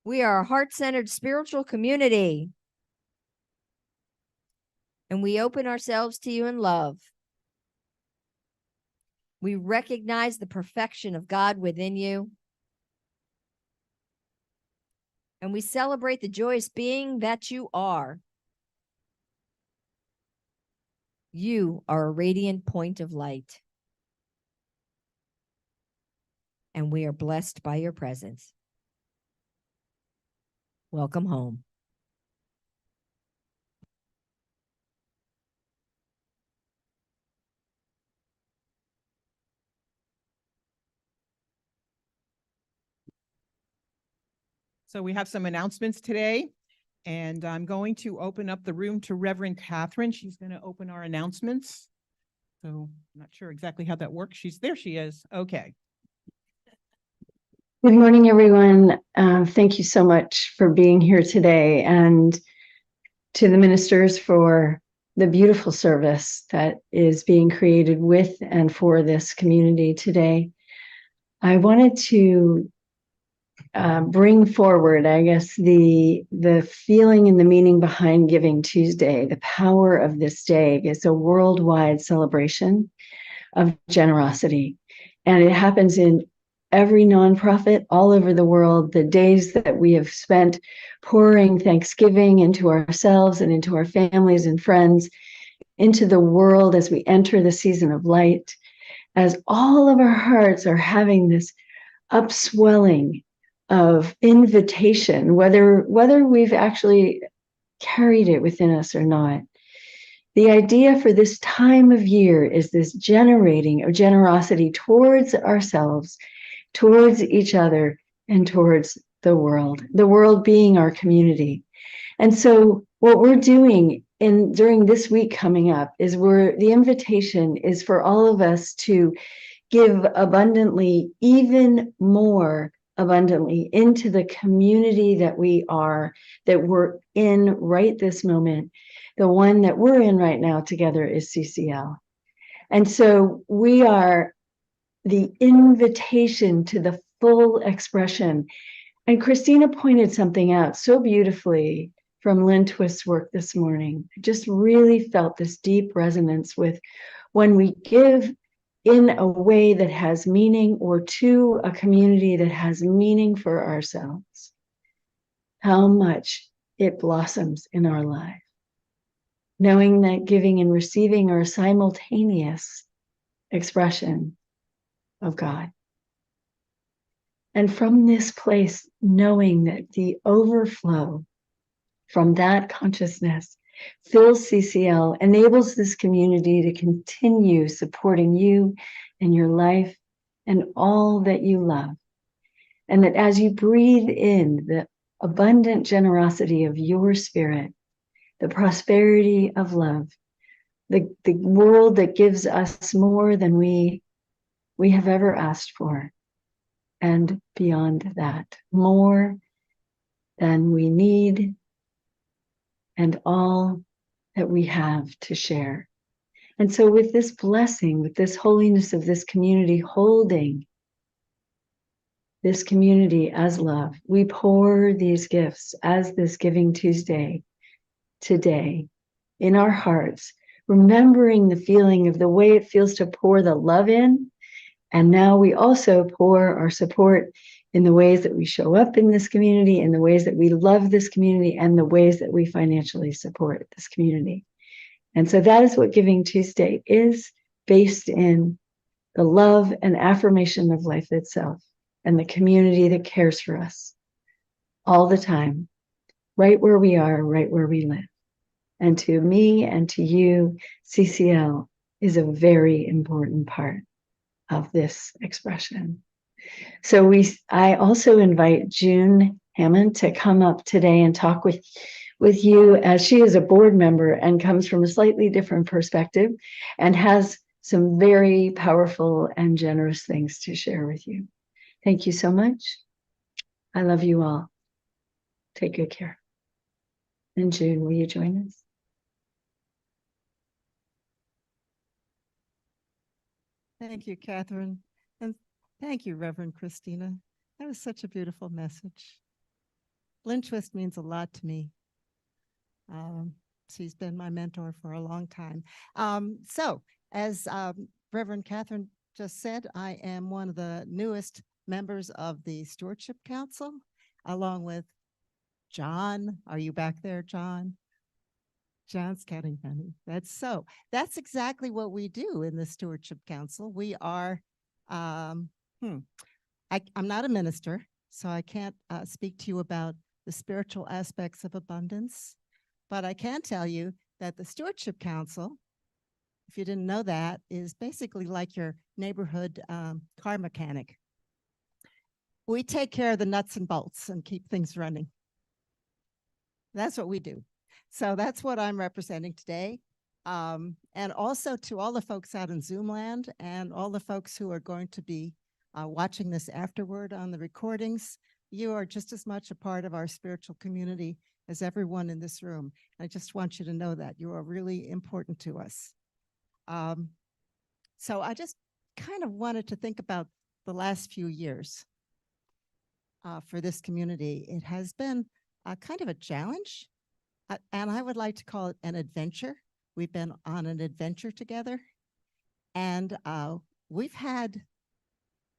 Speaker 3: We are a heart-centered spiritual community. And we open ourselves to you in love. We recognize the perfection of God within you. And we celebrate the joyous being that you are. You are a radiant point of light. And we are blessed by your presence. Welcome home.
Speaker 2: So we have some announcements today, and I'm going to open up the room to Reverend Catherine. She's going to open our announcements. So I'm not sure exactly how that works. There she is. Okay.
Speaker 6: Good morning, everyone. Thank you so much for being here today, and to the ministers for the beautiful service that is being created with and for this community today. I wanted to bring forward, I guess, the feeling and the meaning behind Giving Tuesday. The power of this day is a worldwide celebration of generosity, and it happens in every nonprofit all over the world. The days that we have spent pouring Thanksgiving into ourselves and into our families and friends, into the world as we enter the season of light, as all of our hearts are having this upswelling of invitation, whether we've actually carried it within us or not. The idea for this time of year is this generating of generosity towards ourselves, towards each other, and towards the world being our community. And so what we're doing during this week coming up is the invitation is for all of us to give abundantly, even more abundantly, into the community that we're in right this moment. The one that we're in right now together is CCL. And so we are the invitation to the full expression And Christina pointed something out so beautifully from Lynn Twist's work this morning. I just really felt this deep resonance with when we give in a way that has meaning, or to a community that has meaning for ourselves, how much it blossoms in our life. Knowing that giving and receiving are a simultaneous expression of God. And from this place, knowing that the overflow from that consciousness fills CCL, enables this community to continue supporting you and your life and all that you love. And that as you breathe in the abundant generosity of your spirit, the prosperity of love, the world that gives us more than we have ever asked for, and beyond that, more than we need, and all that we have to share. And so with this blessing, with this holiness of this community, holding this community as love, we pour these gifts as this Giving Tuesday today in our hearts, remembering the feeling of the way it feels to pour the love in. And now we also pour our support in the ways that we show up in this community, in the ways that we love this community, and the ways that we financially support this community. And so that is what Giving Tuesday is, based in the love and affirmation of life itself and the community that cares for us all the time, right where we are, right where we live. And to me and to you, CCL is a very important part of this expression. So I also invite June Hammond to come up today and talk with you, as she is a board member and comes from a slightly different perspective and has some very powerful and generous things to share with you. Thank you so much. I love you all. Take good care. And June, will you join us?
Speaker 7: Thank you, Catherine. And thank you, Reverend Christina. That was such a beautiful message. Lynn Twist means a lot to me. She's been my mentor for a long time. So as Reverend Catherine just said, I am one of the newest members of the Stewardship Council, along with John. Are you back there, John? John's counting money. That's exactly what we do in the Stewardship Council. We are, I'm not a minister, so I can't speak to you about the spiritual aspects of abundance, but I can tell you that the Stewardship Council, if you didn't know that, is basically like your neighborhood car mechanic. We take care of the nuts and bolts and keep things running. That's what we do. So that's what I'm representing today. And also to all the folks out in Zoom land and all the folks who are going to be watching this afterward on the recordings, you are just as much a part of our spiritual community as everyone in this room. I just want you to know that you are really important to us. So I just kind of wanted to think about the last few years for this community. It has been kind of a challenge. And I would like to call it an adventure. We've been on an adventure together, and we've had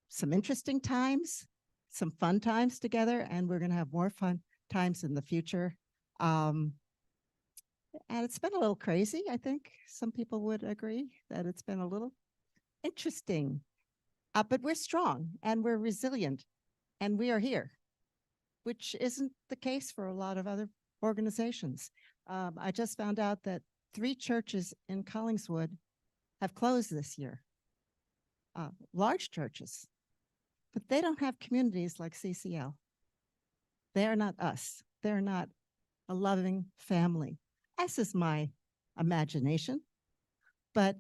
Speaker 7: some interesting times, some fun times together, and we're going to have more fun times in the future. And it's been a little crazy. I think some people would agree that it's been a little interesting, but we're strong and we're resilient and we are here, which isn't the case for a lot of other organizations. I just found out that 3 churches in Collingswood have closed this year, large churches, but they don't have communities like CCL. They are not us. They're not a loving family. This is my imagination, but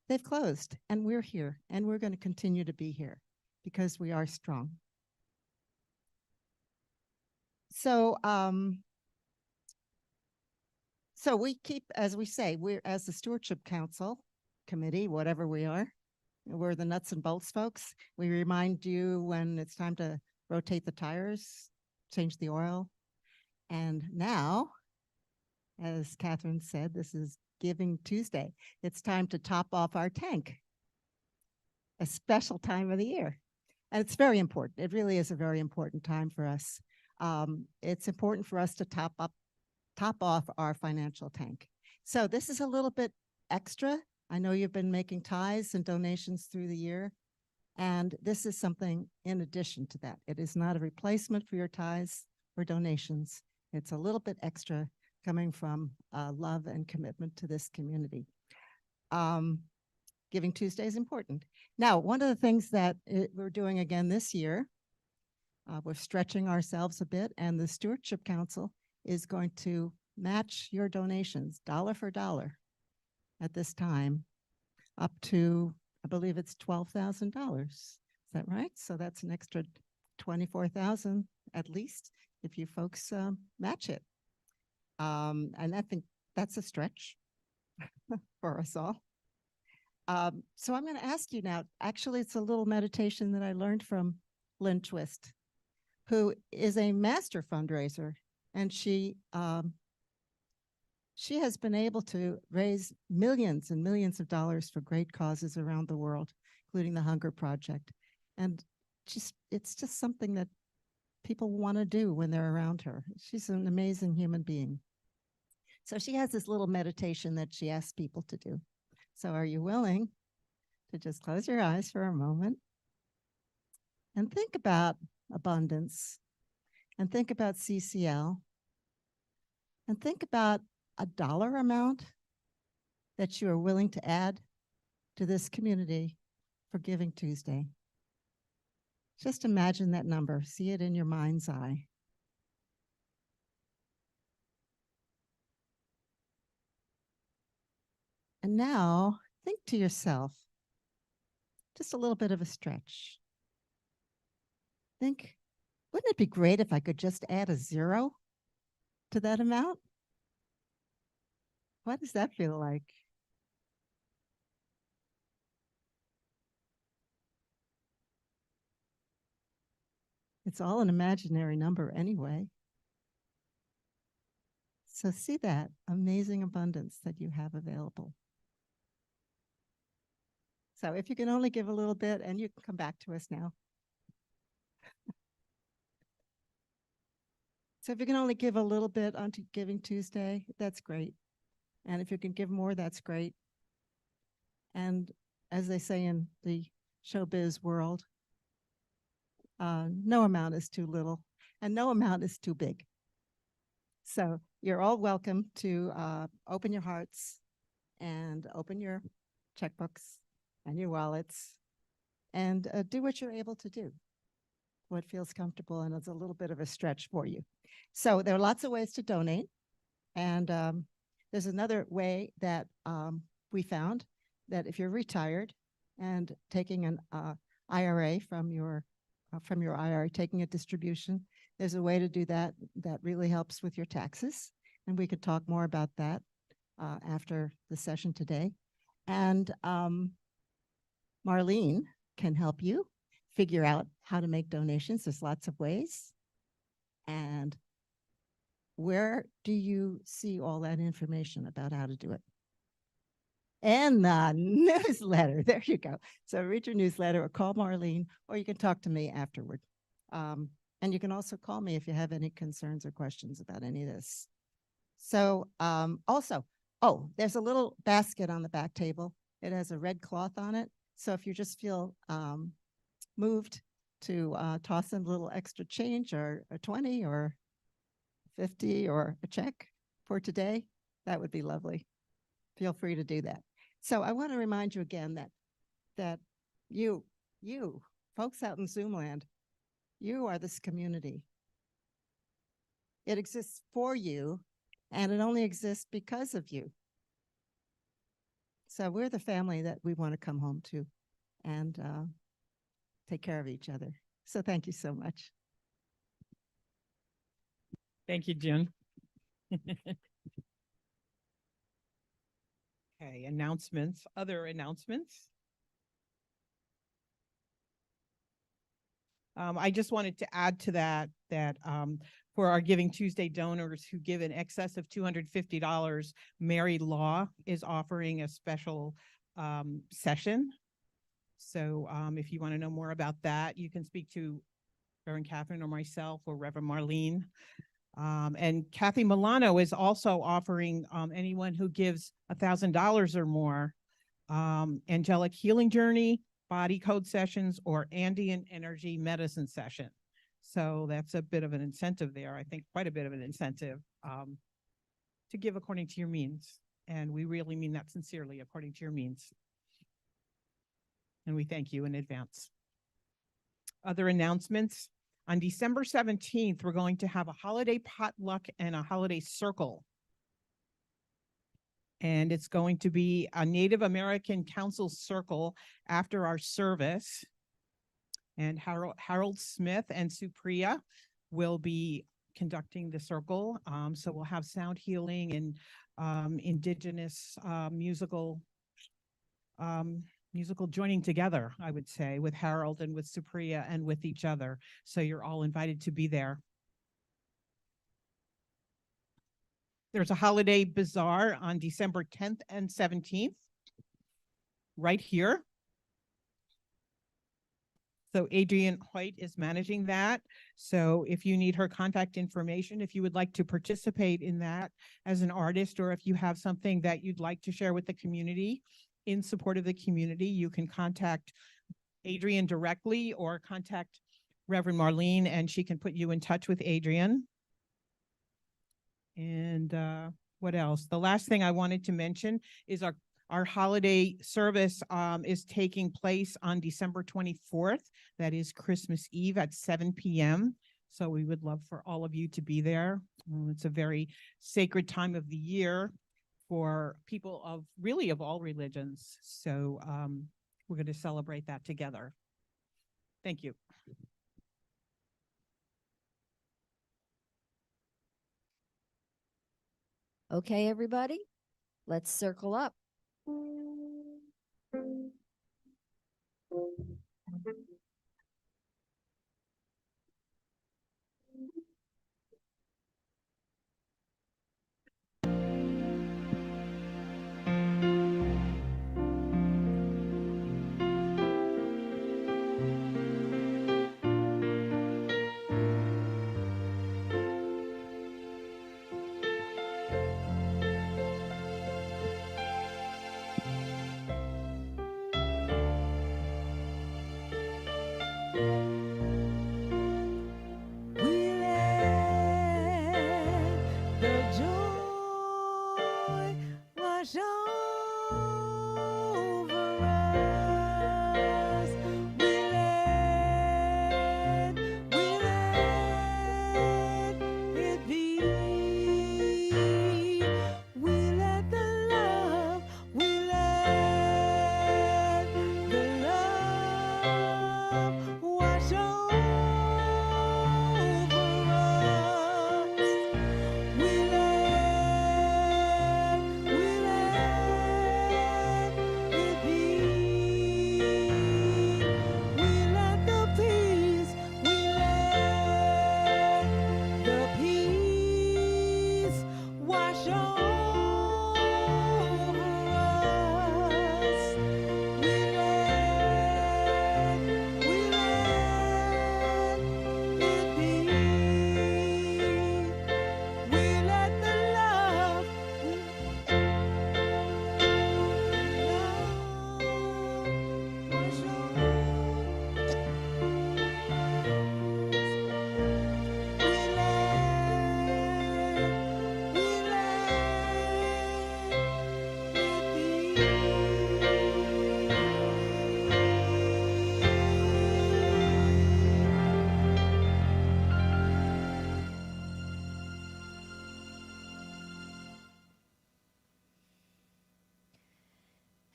Speaker 7: they've closed and we're here and we're going to continue to be here because we are strong. So, so we keep, as we say, we're as the Stewardship Council committee, whatever we are, we're the nuts and bolts folks. We remind you when it's time to rotate the tires change the oil. And now, as Catherine said, this is Giving Tuesday. It's time to top off our tank, a special time of the year. And it's very important. It really is a very important time for us. It's important for us to top off our financial tank. So this is a little bit extra. I know you've been making tithes and donations through the year, and this is something in addition to that. It is not a replacement for your tithes or donations. It's a little bit extra coming from love and commitment to this community. Giving Tuesday is important. Now, one of the things that we're doing again this year, we're stretching ourselves a bit, and the Stewardship Council is going to match your donations dollar for dollar at this time up to, I believe it's $12,000. Is that right? So that's an extra 24,000 at least if you folks match it. And I think that's a stretch for us all. So I'm going to ask you now, actually, it's a little meditation that I learned from Lynn Twist, who is a master fundraiser, and she has been able to raise millions and millions of dollars for great causes around the world, including the Hunger Project. And it's just something that people want to do when they're around her. She's an amazing human being. So she has this little meditation that she asks people to do. So are you willing to just close your eyes for a moment and think about abundance, and think about CCL, and think about a dollar amount that you are willing to add to this community for Giving Tuesday? Just imagine that number, see it in your mind's eye. And now think to yourself, just a little bit of a stretch. Think, wouldn't it be great if I could just add a zero to that amount? What does that feel like? It's all an imaginary number anyway. So see that amazing abundance that you have available. So if you can only give a little bit, and you can come back to us now. So if you can only give a little bit on Giving Tuesday, that's great. And if you can give more, that's great. And as they say in the showbiz world, no amount is too little and no amount is too big. So you're all welcome to open your hearts and open your checkbooks and your wallets and do what you're able to do, what feels comfortable, and it's a little bit of a stretch for you. So there are lots of ways to donate. And there's another way that we found that if you're retired and taking an IRA from your IRA, taking a distribution, there's a way to do that that really helps with your taxes. And we could talk more about that after the session today. And Marlene can help you figure out how to make donations. There's lots of ways. And where do you see all that information about how to do it? And the newsletter. There you go. So read your newsletter or call Marlene, or you can talk to me afterward. And you can also call me if you have any concerns or questions about any of this. So also, there's a little basket on the back table. It has a red cloth on it. So if you just feel moved to toss in a little extra change, or a 20 or 50 or a check for today, that would be lovely. Feel free to do that. So I want to remind you again that you folks out in Zoom land, you are this community. It exists for you, and it only exists because of you. So we're the family that we want to come home to and take care of each other. So thank you so much.
Speaker 2: Thank you, Jen. Okay, announcements, other announcements. I just wanted to add to that for our Giving Tuesday donors who give in excess of $250, Mary Law is offering a special session. So if you want to know more about that, you can speak to Reverend Catherine or myself or Reverend Marlene. And Kathy Milano is also offering anyone who gives $1,000 or more angelic healing journey, body code sessions, or Andean energy medicine session. So that's a bit of an incentive there. I think quite a bit of an incentive to give according to your means. And we really mean that sincerely, according to your means. And we thank you in advance. Other announcements. On December 17th, we're going to have a holiday potluck and a holiday circle. And it's going to be a Native American Council circle after our service. And Harold Smith and Supriya will be conducting the circle. So we'll have sound healing and indigenous musical joining together, I would say, with Harold and with Supriya and with each other. So you're all invited to be there. There's a holiday bazaar on December 10th and 17th, right here. So Adrienne Hoyt is managing that. So if you need her contact information, if you would like to participate in that as an artist, or if you have something that you'd like to share with the community in support of the community, you can contact Adrienne directly or contact Reverend Marlene and she can put you in touch with Adrienne. And what else? The last thing I wanted to mention is our holiday service is taking place on December 24th. That is Christmas Eve at 7 p.m. So we would love for all of you to be there. It's a very sacred time of the year for people of really of all religions. So we're going to celebrate that together. Thank you.
Speaker 3: Okay, everybody, let's circle up.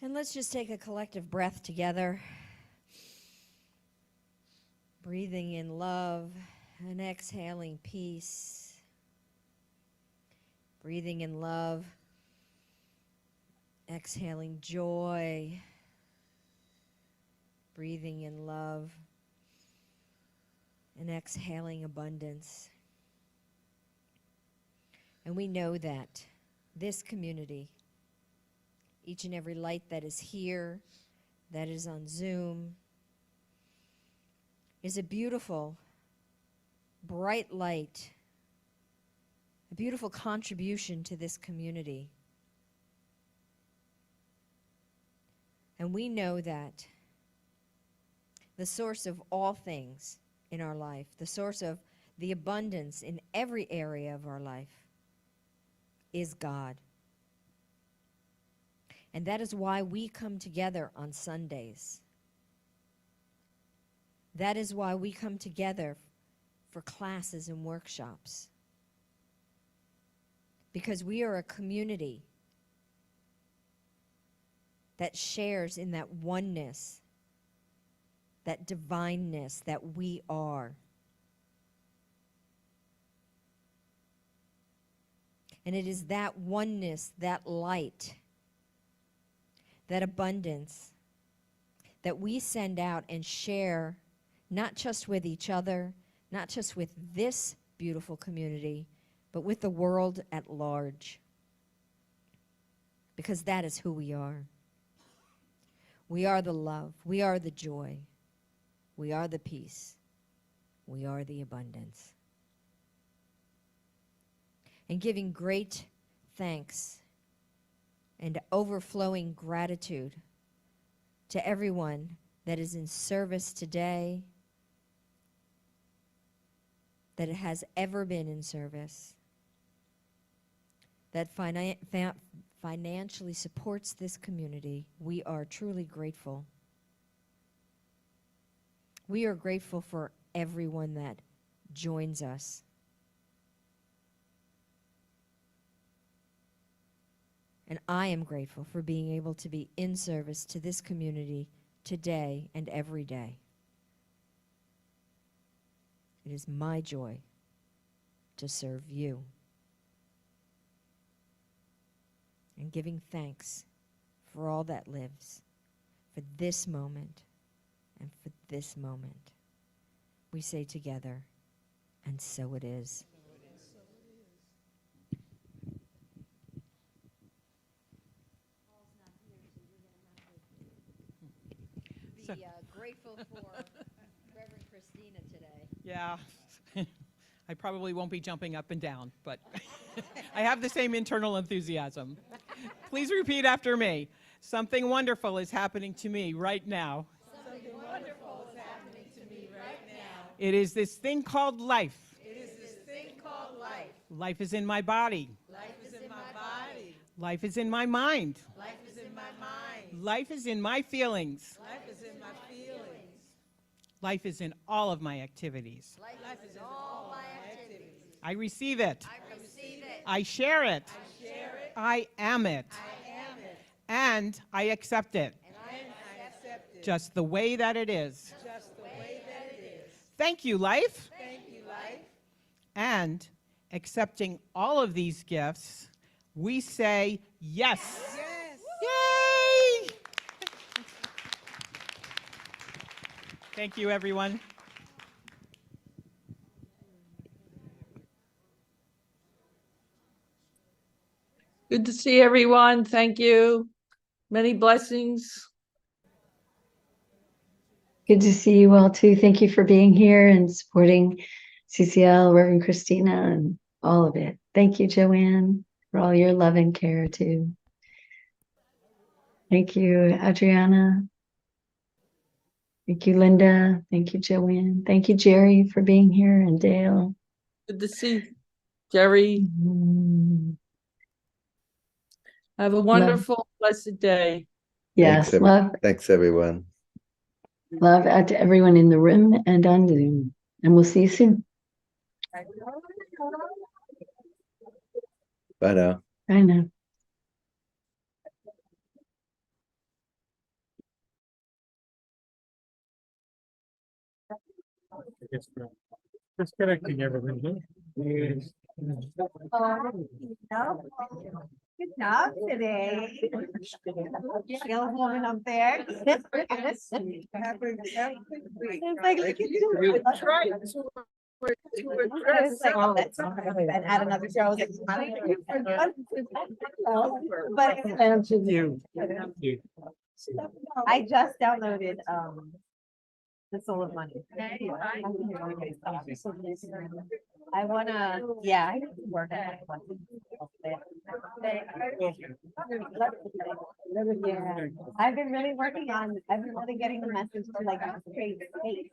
Speaker 3: And let's just take a collective breath together. Breathing in love and exhaling peace. Breathing in love, exhaling joy. Breathing in love, and exhaling abundance. And we know that this community, each and every light that is here, that is on Zoom, is a beautiful, bright light, a beautiful contribution to this community. And we know that the source of all things in our life, the source of the abundance in every area of our life, is God. And that is why we come together on Sundays. That is why we come together for classes and workshops. Because we are a community that shares in that oneness, that divineness that we are. And it is that oneness, that light, that abundance that we send out and share, not just with each other, not just with this beautiful community, but with the world at large. Because that is who we are. We are the love. We are the joy. We are the peace. We are the abundance. And giving great thanks and overflowing gratitude to everyone that is in service today, that it has ever been in service, that financially supports this community. We are truly grateful. We are grateful for everyone that joins us. And I am grateful for being able to be in service to this community today and every day. It is my joy to serve you. And giving thanks for all that lives, for this moment and for this moment. We say together, and so it is. Be grateful for Reverend Christina today.
Speaker 2: Yeah. I probably won't be jumping up and down, but I have the same internal enthusiasm. Please repeat after me. Something wonderful is happening to me right now.
Speaker 1: Something wonderful is happening to me right now.
Speaker 2: It is this thing called life.
Speaker 1: It is this thing called life.
Speaker 2: Life is in my body.
Speaker 1: Life is in my body.
Speaker 2: Life is in my mind.
Speaker 1: Life is in my mind.
Speaker 2: Life is in my feelings.
Speaker 1: Life is in my feelings.
Speaker 2: Life is in all of my activities.
Speaker 1: Life is in all my activities.
Speaker 2: I receive it.
Speaker 1: I receive it.
Speaker 2: I share it.
Speaker 1: I share it.
Speaker 2: I am it.
Speaker 1: I am it.
Speaker 2: And I accept it.
Speaker 1: And I accept it.
Speaker 2: Just the way that it is.
Speaker 1: Just the way that it is.
Speaker 2: Thank you, life.
Speaker 1: Thank you, life.
Speaker 2: And accepting all of these gifts, we say yes.
Speaker 1: Yes.
Speaker 2: Yay! Thank you, everyone.
Speaker 8: Good to see everyone. Thank you. Many blessings.
Speaker 6: Good to see you all too. Thank you for being here and supporting CCL, Reverend Christina, and all of it. Thank you, Joanne, for all your love and care too. Thank you, Adriana. Thank you, Linda. Thank you, Joanne. Thank you, Jerry, for being here, and Daille.
Speaker 8: Good to see Jerry. Have a wonderful, blessed day.
Speaker 6: Yes, love.
Speaker 9: Thanks, everyone.
Speaker 6: Love out to everyone in the room and on Zoom. And we'll see you soon.
Speaker 9: Bye now.
Speaker 6: Bye now.
Speaker 4: Disconnecting everyone.
Speaker 3: Good job today. Skills woman up there. It's like, look at you. It's like, oh, that's not gonna be- and add another show. But I just downloaded The Soul of Money. I wanna, yeah, I have to work on it. Yeah, I've been really getting the message to like create space